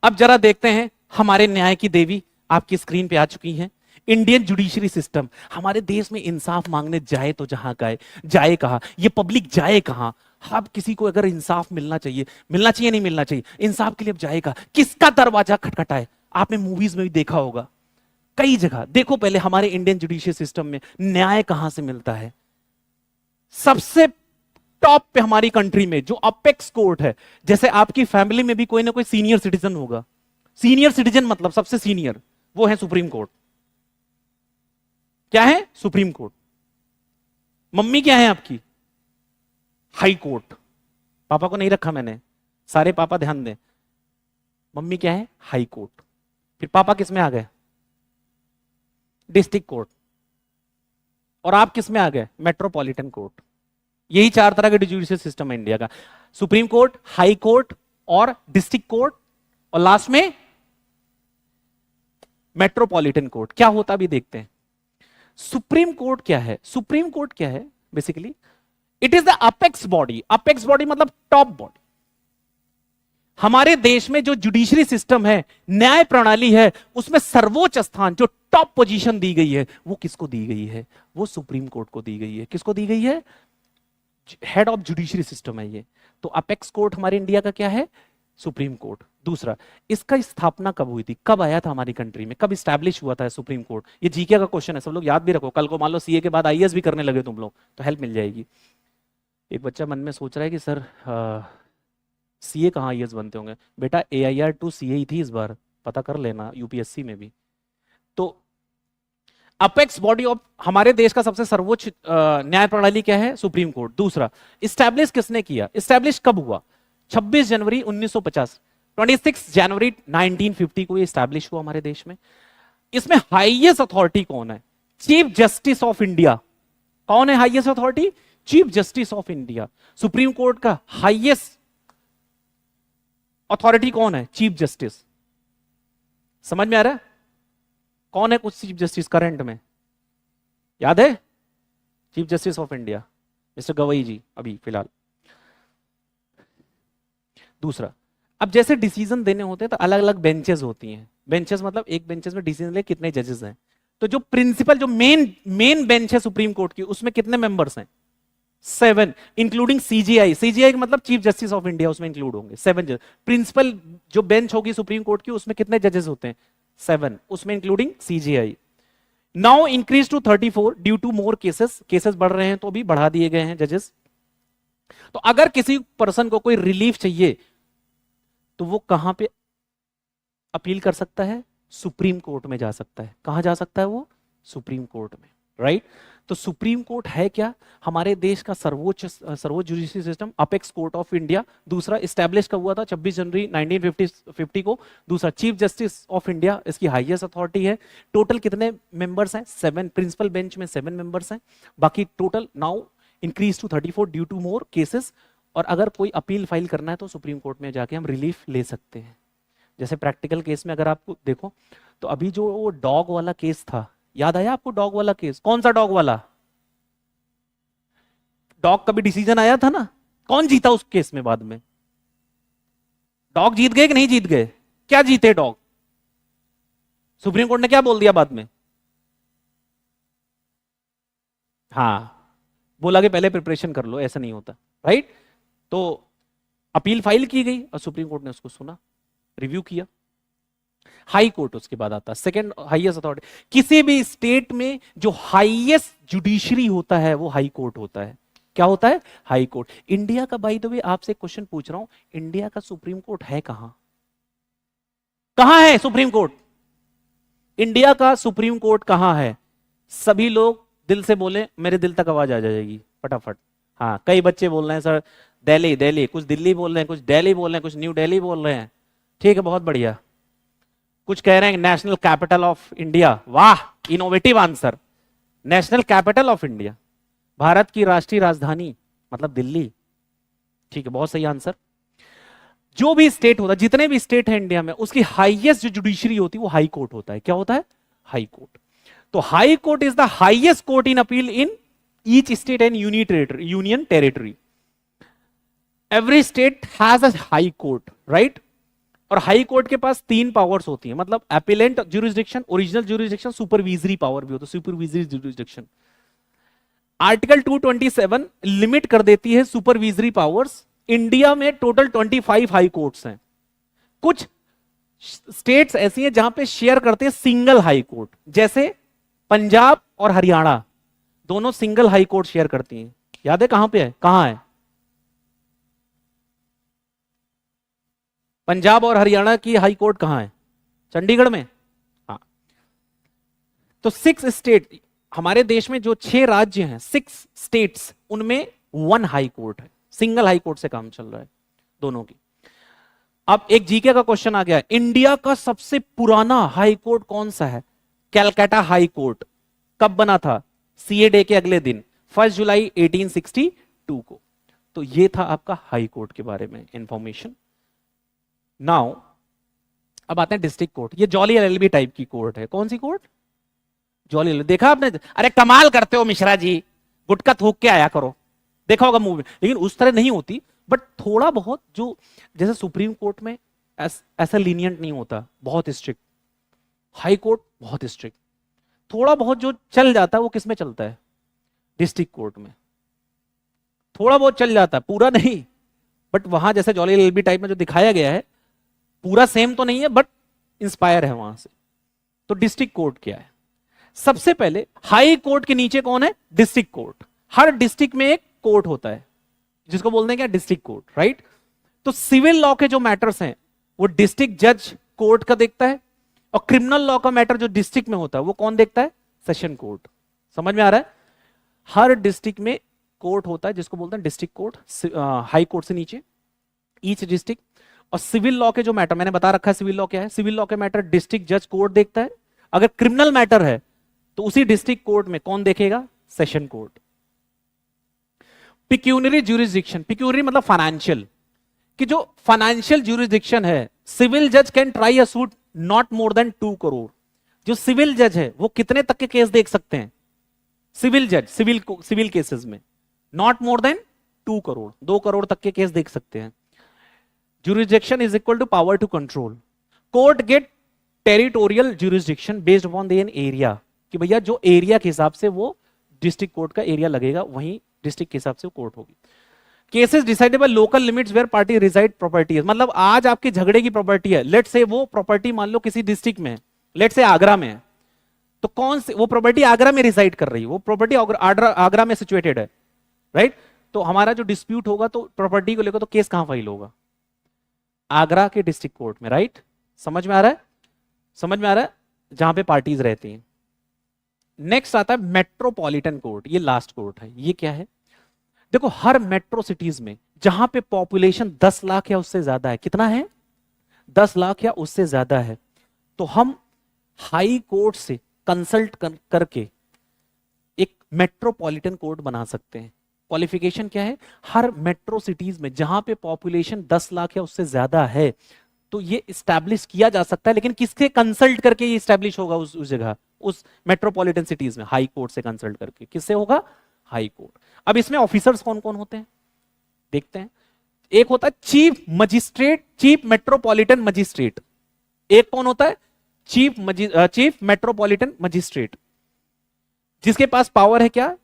अब जरा देखते हैं, हमारे न्याय की देवी आपकी स्क्रीन पे आ चुकी हैं, इंडियन जुडिशरी सिस्टम। हमारे देश में इंसाफ मांगने जाए तो जहां गए, जाए कहां, ये पब्लिक जाए कहां? अब किसी को अगर इंसाफ मिलना चाहिए, नहीं मिलना चाहिए, इंसाफ के लिए अब जाएगा, किसका दरवाजा खटखटाए? आपने मूवीज में भी देखा होगा कई जगह। देखो पहले हमारे इंडियन जुडिशियल सिस्टम में न्याय कहां से मिलता है? सबसे टॉप पे हमारी कंट्री में जो अपेक्स कोर्ट है, जैसे आपकी फैमिली में भी कोई ना कोई सीनियर सिटीजन होगा, सीनियर सिटीजन मतलब सबसे सीनियर, वो है सुप्रीम कोर्ट। क्या है? Supreme court. मम्मी क्या है आपकी? High court. पापा को नहीं रखा मैंने, सारे पापा ध्यान दें, मम्मी क्या है? High court. फिर पापा किस में आ गए? District court. और आप किस में आ गए? Metropolitan court. यही 4 तरह के जुडिशियल सिस्टम है इंडिया का, सुप्रीम कोर्ट, हाई कोर्ट और डिस्ट्रिक्ट कोर्ट, और लास्ट में मेट्रोपॉलिटन कोर्ट। क्या होता भी देखते हैं। सुप्रीम कोर्ट क्या है? सुप्रीम कोर्ट क्या है? Basically it is the apex body. Apex body मतलब टॉप बॉडी। हमारे देश में जो जुडिशरी सिस्टम है, न्याय प्रणाली है, उसमें सर्वोच्च स्थान, जो टॉप पोजीशन दी गई है, वो किसको दी गई है? वो सुप्रीम कोर्ट को दी गई है। किसको दी गई है? हेड ऑफ जुडिशरी सिस्टम है ये। तो अपेक्स कोर्ट हमारे इंडिया का क्या है? Supreme court. दूसरा, इसका स्थापना कब हुई थी? कब आया था हमारी कंट्री में? कब स्टैब्लिश हुआ था सुप्रीम कोर्ट? ये जीके का क्वेश्चन है, सब लोग याद भी रखो। कल को मान लो सीए के बाद आईएएस भी करने लगे तुम लोग, तो हेल्प मिल जाएगी। एक बच्चा मन में सोच रहा है कि सर सीए कहाँ आईएएस बनते होंगे? बेटा AIR 2 सीए ही थी इस बार, पता कर लेना, यूपीएससी में भी। तो अपेक्स बॉडी ऑफ हमारे देश का सबसे सर्वोच्च न्याय प्रणाली क्या है? Supreme court. दूसरा, स्टैब्लिश किसने किया? स्टैब्लिश कब हुआ? 26 जनवरी 1950, 26 जनवरी 1950 को ये स्टैब्लिश हुआ हमारे देश में। इसमें हाईएस्ट अथॉरिटी कौन है? Chief justice of India. कौन है highest authority? Chief justice of India. Supreme court का हाईएस्ट अथॉरिटी कौन है? Chief justice. समझ में आ रहा है? कौन है कुछ चीफ जस्टिस करंट में? याद है? Chief justice of India mister Gavai ji अभी फिलहाल। दूसरा, अब जैसे डिसीजन देने होते हैं तो अलग अलग बेंचेस होती हैं। बेंचेस मतलब एक बेंचेस में डिसीजन ले कितने जजेस हैं। तो जो प्रिंसिपल, जो मेन बेंच है सुप्रीम कोर्ट की, उसमें कितने मेंबर्स हैं? 7 इंक्लूडिंग सीजीआई। सीजीआई मतलब चीफ जस्टिस ऑफ इंडिया, उसमें इंक्लूड होंगे 7 जज। प्रिंसिपल जो बेंच होगी सुप्रीम कोर्ट की, उसमें कितने जजेस होते हैं? 7, उसमें including CGI. Now increase to 34 due to more cases. Cases बढ़ रहे हैं तो भी बढ़ा दिए गए हैं जजेस। तो अगर किसी पर्सन को कोई रिलीफ चाहिए तो वो कहां पे अपील कर सकता है? सुप्रीम कोर्ट में जा सकता है। कहां जा सकता है वो? सुप्रीम कोर्ट में, राइट? तो सुप्रीम कोर्ट है क्या? हमारे देश का सर्वोच्च judiciary system, apex court of India. दूसरा इस्टेब्लिश कब हुआ था? 26 जनवरी 1950 को। दूसरा चीफ जस्टिस ऑफ इंडिया, इसकी हाईएस्ट अथॉरिटी है। टोटल कितने मेंबर्स हैं? 7। प्रिंसिपल बेंच में 7 मेंबर्स हैं। बाकी total now increase to 34 due to more cases. और अगर कोई अपील फाइल करना है तो सुप्रीम कोर्ट में जाके हम रिलीफ ले सकते हैं। जैसे प्रैक्टिकल केस में अगर आपको देखो तो अभी जो वो डॉग वाला केस था, याद आया आपको? डॉग वाला केस, कौन सा डॉग वाला? डॉग का भी डिसीजन आया था ना? कौन जीता उस केस में? बाद में डॉग जीत गए कि नहीं जीत गए? क्या जीते डॉग? सुप्रीम कोर्ट ने क्या बोल दिया बाद में? हाँ, बोला कि पहले प्रिपरेशन कर लो, ऐसा नहीं होता, राइट? तो अपील फाइल की गई और सुप्रीम कोर्ट ने उसको सुना, रिव्यू किया। हाई कोर्ट उसके बाद आता है, सेकंड हाईएस्ट अथॉरिटी। किसी भी स्टेट में जो हाईएस्ट जुडिशरी होता है वो हाई कोर्ट होता है। क्या होता है? High court. इंडिया का, बाय द वे आपसे क्वेश्चन पूछ रहा हूं, इंडिया का सुप्रीम कोर्ट है कहां? कहां है सुप्रीम कोर्ट? इंडिया का सुप्रीम कोर्ट कहां है? सभी लोग दिल से बोले, मेरे दिल तक आवाज आ जाएगी फटाफट। हाँ, कई बच्चे बोल रहे हैं सर दिल्ली, दिल्ली, कुछ दिल्ली बोल रहे हैं, कुछ दिल्ली बोल रहे हैं, कुछ न्यू दिल्ली बोल रहे हैं। ठीक है, बहुत बढ़िया। कुछ कह रहे हैं नेशनल कैपिटल ऑफ इंडिया। वाह, innovative answer. National capital of India, Bharat की राष्ट्रीय राजधानी मतलब दिल्ली। ठीक है, बहुत सही आंसर। जो भी स्टेट होता है, जितने भी स्टेट है इंडिया में, उसकी हाईएस्ट जो जुडिशरी होती है वो हाई कोर्ट होता है। क्या होता है? High court. तो high court is the highest court in appeal in each state and union territory. Every state has a high court, right? और हाई कोर्ट के पास 3 पावर्स होती हैं, मतलब appellate jurisdiction, original jurisdiction, supervisory power भी होता है, सुपरविजरी ज्यूरिसडिक्शन। आर्टिकल 227 लिमिट कर देती है सुपरविजरी पावर्स। इंडिया में टोटल 25 हाई कोर्ट्स हैं। कुछ स्टेट्स ऐसी हैं जहां पे शेयर करते हैं सिंगल हाई कोर्ट, जैसे पंजाब और हरियाणा दोनों सिंगल हाई कोर्ट शेयर करती हैं। याद है कहां पे है? कहां है पंजाब और हरियाणा की हाई कोर्ट? कहां है? चंडीगढ़ में। हाँ, तो 6 स्टेट, हमारे देश में जो 6 राज्य हैं, 6 स्टेट्स, उनमें 1 हाई कोर्ट है। सिंगल हाई कोर्ट से काम चल रहा है दोनों की। अब एक जीके का क्वेश्चन आ गया है, इंडिया का सबसे पुराना हाई कोर्ट कौन सा है? Calcutta high court. कब बना था? सीए डे के अगले दिन, 1 जुलाई 1862 को। तो ये था आपका हाई कोर्ट के बारे में इंफॉर्मेशन। नाउ अब आते हैं डिस्ट्रिक्ट कोर्ट। ये जॉली एलएलबी टाइप की कोर्ट है। कौन सी कोर्ट? Jolly LLB. देखा आपने? अरे कमाल करते हो मिश्रा जी, गुटका थूक के आया करो। देखा होगा मूवी, लेकिन उस तरह नहीं होती, बट थोड़ा बहुत जो, जैसे सुप्रीम कोर्ट में ऐसा लीनियंट नहीं होता, बहुत स्ट्रिक्ट। हाई कोर्ट बहुत स्ट्रिक्ट। थोड़ा बहुत जो चल जाता है वो किस में चलता है? डिस्ट्रिक्ट कोर्ट में। थोड़ा बहुत चल जाता है, पूरा नहीं। बट वहां जैसे जॉली एलएलबी टाइप में जो दिखाया गया है, पूरा सेम तो नहीं है, बट इंस्पायर है वहां से। तो डिस्ट्रिक्ट कोर्ट क्या है? सबसे पहले हाई कोर्ट के नीचे कौन है? District court. हर डिस्ट्रिक्ट में एक कोर्ट होता है जिसको बोलते हैं क्या? District court, right? तो सिविल लॉ के जो मैटर्स हैं वो डिस्ट्रिक्ट जज कोर्ट का देखता है, और क्रिमिनल लॉ का मैटर जो डिस्ट्रिक्ट में होता है वो कौन देखता है? Session court. समझ में आ रहा है? हर डिस्ट्रिक्ट में कोर्ट होता है जिसको बोलते हैं डिस्ट्रिक्ट कोर्ट, हाई कोर्ट से नीचे, ईच डिस्ट्रिक्ट। और सिविल लॉ के जो मैटर, मैंने बता रखा है सिविल लॉ क्या है। सिविल लॉ के मैटर डिस्ट्रिक्ट जज कोर्ट देखता है। अगर क्रिमिनल मैटर है तो उसी डिस्ट्रिक्ट कोर्ट में कौन देखेगा? Session court. Pecuniary jurisdiction, pecuniary मतलब फाइनेंशियल, कि जो फाइनेंशियल ज्यूरिसडिक्शन है, सिविल जज can try a suit not more than 2 crore. जो सिविल जज है वो कितने तक के केस देख सकते हैं? सिविल जज सिविल केसेस में not more than 2 crore, 2 crore तक के केस देख सकते हैं। Jurisdiction is equal to power to control. Court get territorial jurisdiction based upon the area, कि भैया जो एरिया के हिसाब से वो डिस्ट्रिक्ट कोर्ट का एरिया लगेगा, वहीं डिस्ट्रिक्ट के हिसाब से कोर्ट होगी। Cases decided by local limits where party reside property है, मतलब आज आपके झगड़े की प्रॉपर्टी है, लेट से वो प्रॉपर्टी मान लो किसी डिस्ट्रिक्ट में है, लेट से आगरा में है, तो कौन से वो प्रॉपर्टी आगरा में रिसाइड कर रही है, वो प्रॉपर्टी आगरा में सिचुएटेड है, राइट। तो हमारा जो डिस्प्यूट होगा तो प्रॉपर्टी को लेकर तो केस कहां फाइल होगा, आगरा के डिस्ट्रिक्ट कोर्ट में, राइट। समझ में आ रहा है, समझ में आ रहा है, जहां पे पार्टीज रहती हैं। नेक्स्ट आता है मेट्रोपॉलिटन कोर्ट, ये लास्ट कोर्ट है। ये क्या है, देखो हर मेट्रो सिटीज में जहां पे पॉपुलेशन 10 लाख या उससे ज्यादा है, कितना है 10 लाख या उससे ज्यादा है, तो हम हाई कोर्ट से कंसल्ट करके एक मेट्रोपॉलिटन कोर्ट बना सकते हैं। क्वालिफिकेशन क्या है, हर मेट्रो सिटीज में जहां पे पॉपुलेशन 10 लाख या उससे ज्यादा है तो ये स्टैब्लिश किया जा सकता है, लेकिन किसके कंसल्ट करके ये स्टैब्लिश होगा उस जगह, उस मेट्रोपॉलिटन सिटीज में हाई कोर्ट से कंसल्ट करके, किससे होगा, हाई कोर्ट। अब इसमें ऑफिसर्स कौन कौन होते हैं देखते हैं। एक होता है chief magistrate, chief metropolitan magistrate. एक कौन होता है, चीफ मेट्रोपॉलिटन मजिस्ट्रेट, जिसके पास पावर है क्या,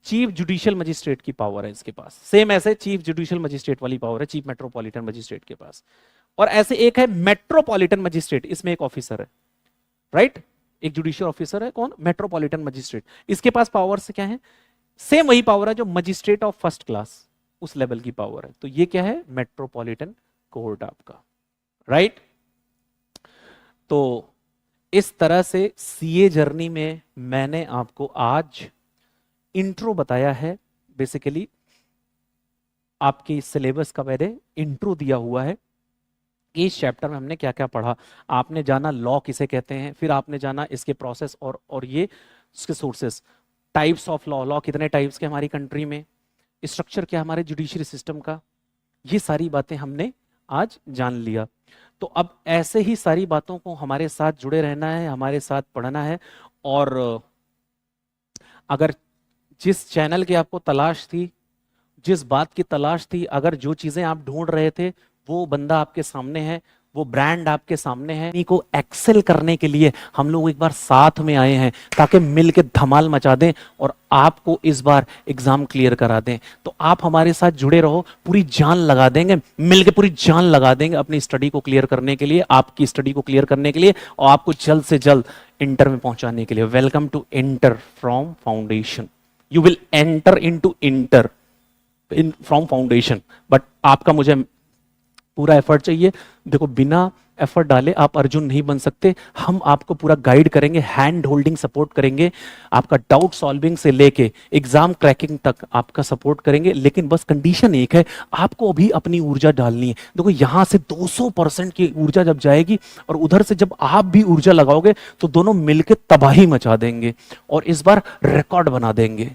चीफ जुडिशियल मजिस्ट्रेट की पावर है इसके पास, सेम ऐसे चीफ जुडिशियल मजिस्ट्रेट वाली पावर है चीफ मेट्रोपॉलिटन मजिस्ट्रेट के पास। और ऐसे एक है मेट्रोपॉलिटन मजिस्ट्रेट, इसमें एक ऑफिसर है, राइट, एक जुडिशियल ऑफिसर है कौन, मेट्रोपॉलिटन मजिस्ट्रेट। इसके पास पावर से क्या है, सेम वही पावर है जो मजिस्ट्रेट ऑफ फर्स्ट क्लास, उस लेवल की पावर है। तो ये क्या है, मेट्रोपॉलिटन कोर्ट आपका, राइट। तो इस तरह से सीए जर्नी में मैंने आपको आज इंट्रो बताया है। बेसिकली आपके सिलेबस का मैंने इंट्रो दिया हुआ है। इस चैप्टर में हमने क्या क्या पढ़ा, आपने जाना लॉ किसे कहते हैं, फिर आपने जाना इसके प्रोसेस और ये उसके sources, types of law, law कितने टाइप्स के हमारी कंट्री में, स्ट्रक्चर क्या हमारे जुडिशरी सिस्टम का, ये सारी बातें हमने आज जान लिया। तो अब ऐसे ही सारी बातों को हमारे साथ जुड़े रहना है, हमारे साथ पढ़ना है। और अगर जिस चैनल की आपको तलाश थी, जिस बात की तलाश थी, अगर जो चीजें आप ढूंढ रहे थे वो बंदा आपके सामने है, वो ब्रांड आपके सामने है, इन्हीं को एक्सेल करने के लिए हम लोग एक बार साथ में आए हैं ताकि मिलके धमाल मचा दें और आपको इस बार एग्जाम क्लियर करा दें। तो आप हमारे साथ जुड़े रहो, पूरी जान लगा देंगे, मिलके पूरी जान लगा देंगे अपनी स्टडी को क्लियर करने के लिए, आपकी स्टडी को क्लियर करने के लिए और आपको जल्द से जल्द इंटर में पहुंचाने के लिए। Welcome to inter from foundation. You will enter into inter from foundation, but आपका मुझे पूरा एफर्ट चाहिए। देखो बिना एफर्ट डाले आप अर्जुन नहीं बन सकते। हम आपको पूरा गाइड करेंगे, हैंड होल्डिंग सपोर्ट करेंगे, आपका डाउट सॉल्विंग से लेके एग्जाम क्रैकिंग तक आपका सपोर्ट करेंगे। लेकिन बस कंडीशन एक है, आपको अभी अपनी ऊर्जा डालनी है। देखो यहां से 200% की ऊर्जा जब जाएगी और उधर से जब आप भी ऊर्जा लगाओगे तो दोनों मिलकर तबाही मचा देंगे और इस बार रिकॉर्ड बना देंगे।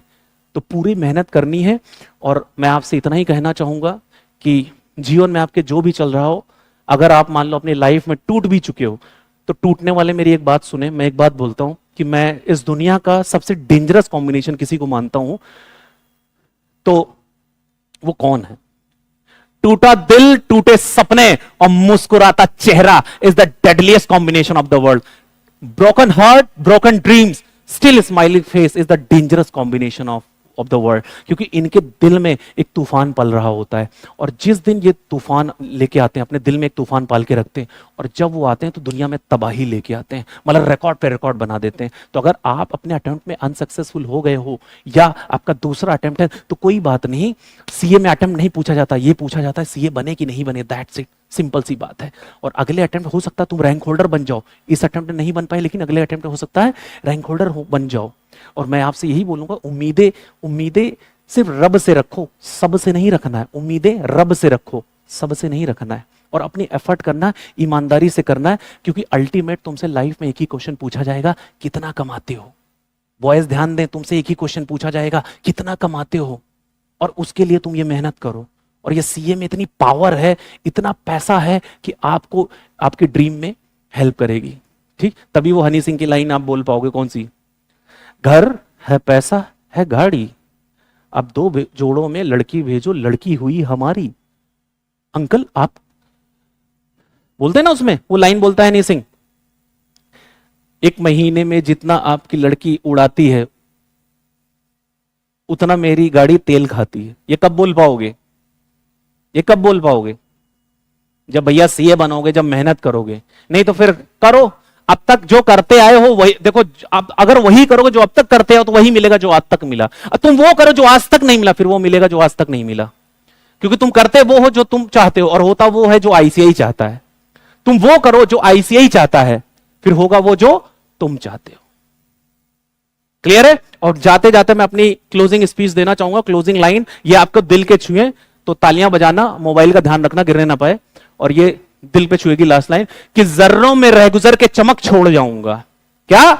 तो पूरी मेहनत करनी है। और मैं आपसे इतना ही कहना चाहूंगा कि जीवन में आपके जो भी चल रहा हो, अगर आप मान लो अपनी लाइफ में टूट भी चुके हो तो टूटने वाले मेरी एक बात सुने। मैं एक बात बोलता हूं कि मैं इस दुनिया का सबसे डेंजरस कॉम्बिनेशन किसी को मानता हूं तो वो कौन है? टूटा दिल, टूटे सपने और मुस्कुराता चेहरा is the deadliest combination of the world. Broken heart, broken dreams, still smiling face is the dangerous combination of the world. क्योंकि इनके दिल में एक तूफान पल रहा होता है और जिस दिन ये तूफान लेके आते हैं, अपने दिल में एक तूफान पाल के रखते हैं और जब वो आते हैं तो दुनिया में तबाही लेके आते हैं, मतलब रिकॉर्ड पे रिकॉर्ड बना देते हैं। तो अगर आप अपने अटेम्प्ट में अनसक्सेसफुल हो गए हो या आपका दूसरा अटेम्प्ट है तो कोई बात नहीं, सीए में अटेम्प्ट नहीं पूछा जाता, ये पूछा जाता है सीए बने कि नहीं बने, दैट्स इट, सिंपल सी बात है। और अगले अटेम्प्ट हो सकता है तुम रैंक होल्डर बन जाओ, इस अटेम्प्ट में नहीं बन पाए लेकिन अगले अटेम्प्ट हो सकता है रैंक होल्डर बन जाओ। और मैं आपसे यही बोलूंगा, उम्मीदें सिर्फ रब से रखो, सबसे नहीं रखना है। उम्मीदें रब से रखो, सबसे नहीं रखना है। और अपनी एफर्ट करना है, ईमानदारी से करना है, क्योंकि अल्टीमेट तुमसे लाइफ में एक ही क्वेश्चन पूछा जाएगा, कितना कमाते हो। बॉयज ध्यान दें, तुमसे एक ही क्वेश्चन पूछा जाएगा, कितना कमाते हो, और उसके लिए तुम ये मेहनत करो। और ये सीए में इतनी पावर है, इतना पैसा है कि आपको आपके ड्रीम में हेल्प करेगी। ठीक, तभी वो हनी सिंह की लाइन आप बोल पाओगे, कौन सी? घर है, पैसा है, गाड़ी, अब दो जोड़ों में लड़की भेजो, लड़की हुई हमारी। अंकल आप बोलते हैं ना, उसमें वो लाइन बोलता है हनी सिंह, एक महीने में जितना आपकी लड़की उड़ाती है उतना मेरी गाड़ी तेल खाती है। ये कब बोल पाओगे? ये कब बोल पाओगे? जब भैया सीए बनोगे, जब मेहनत करोगे। नहीं तो फिर करो, अब तक जो करते आए हो वही देखो। अब अगर वही करोगे जो अब तक करते हो तो वही मिलेगा जो आज तक मिला। अब तुम वो करो जो आज तक नहीं मिला, फिर वो मिलेगा जो आज तक नहीं मिला। क्योंकि तुम करते वो हो जो तुम चाहते हो, और होता वो है जो आईसीआई चाहता है। तुम वो करो जो आईसीआई चाहता है, फिर होगा वो जो तुम चाहते हो। क्लियर है? और जाते जाते मैं अपनी क्लोजिंग स्पीच देना चाहूंगा, क्लोजिंग लाइन। ये आपको दिल के छुए तो तालियां बजाना, मोबाइल का ध्यान रखना गिरने ना पाए। और ये दिल पे छुएगी लास्ट लाइन कि जर्रों में रह गुजर के चमक छोड़ जाऊंगा। क्या?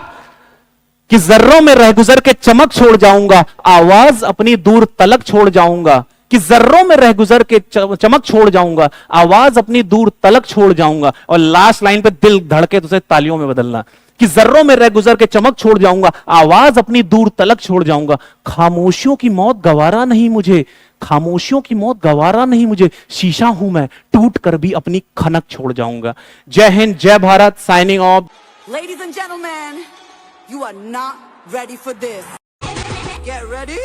कि जर्रों में रह गुजर के चमक छोड़ जाऊंगा, आवाज अपनी दूर तलक छोड़ जाऊंगा। कि जर्रों में रह गुजर के चमक छोड़ जाऊंगा, आवाज अपनी दूर तलक छोड़ जाऊंगा। और लास्ट लाइन पे दिल धड़के तो उसे तालियों में बदलना कि जर्रों में रह गुजर के चमक छोड़ जाऊंगा, आवाज अपनी दूर तलक छोड़ जाऊंगा। खामोशियों की मौत गवारा नहीं मुझे, खामोशियों की मौत गवारा नहीं मुझे। शीशा हूं मैं, टूट कर भी अपनी खनक छोड़ जाऊंगा। जय हिंद, जय Bharat, signing off. Ladies and gentlemen, you are not ready for this. Get ready.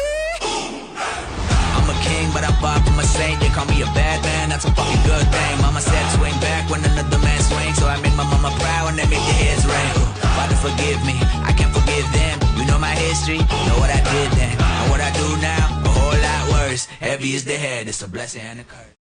I'm a king, but I far from a saint. They call me a bad man, that's a fucking good thing. Mama said swing back when another man swings, so I made my mama proud and they make their heads ring. Father forgive me, I can't forgive them. You know my history, know what I did then. And what I do now, a whole lot worse. Heavy is the head, it's a blessing and a curse.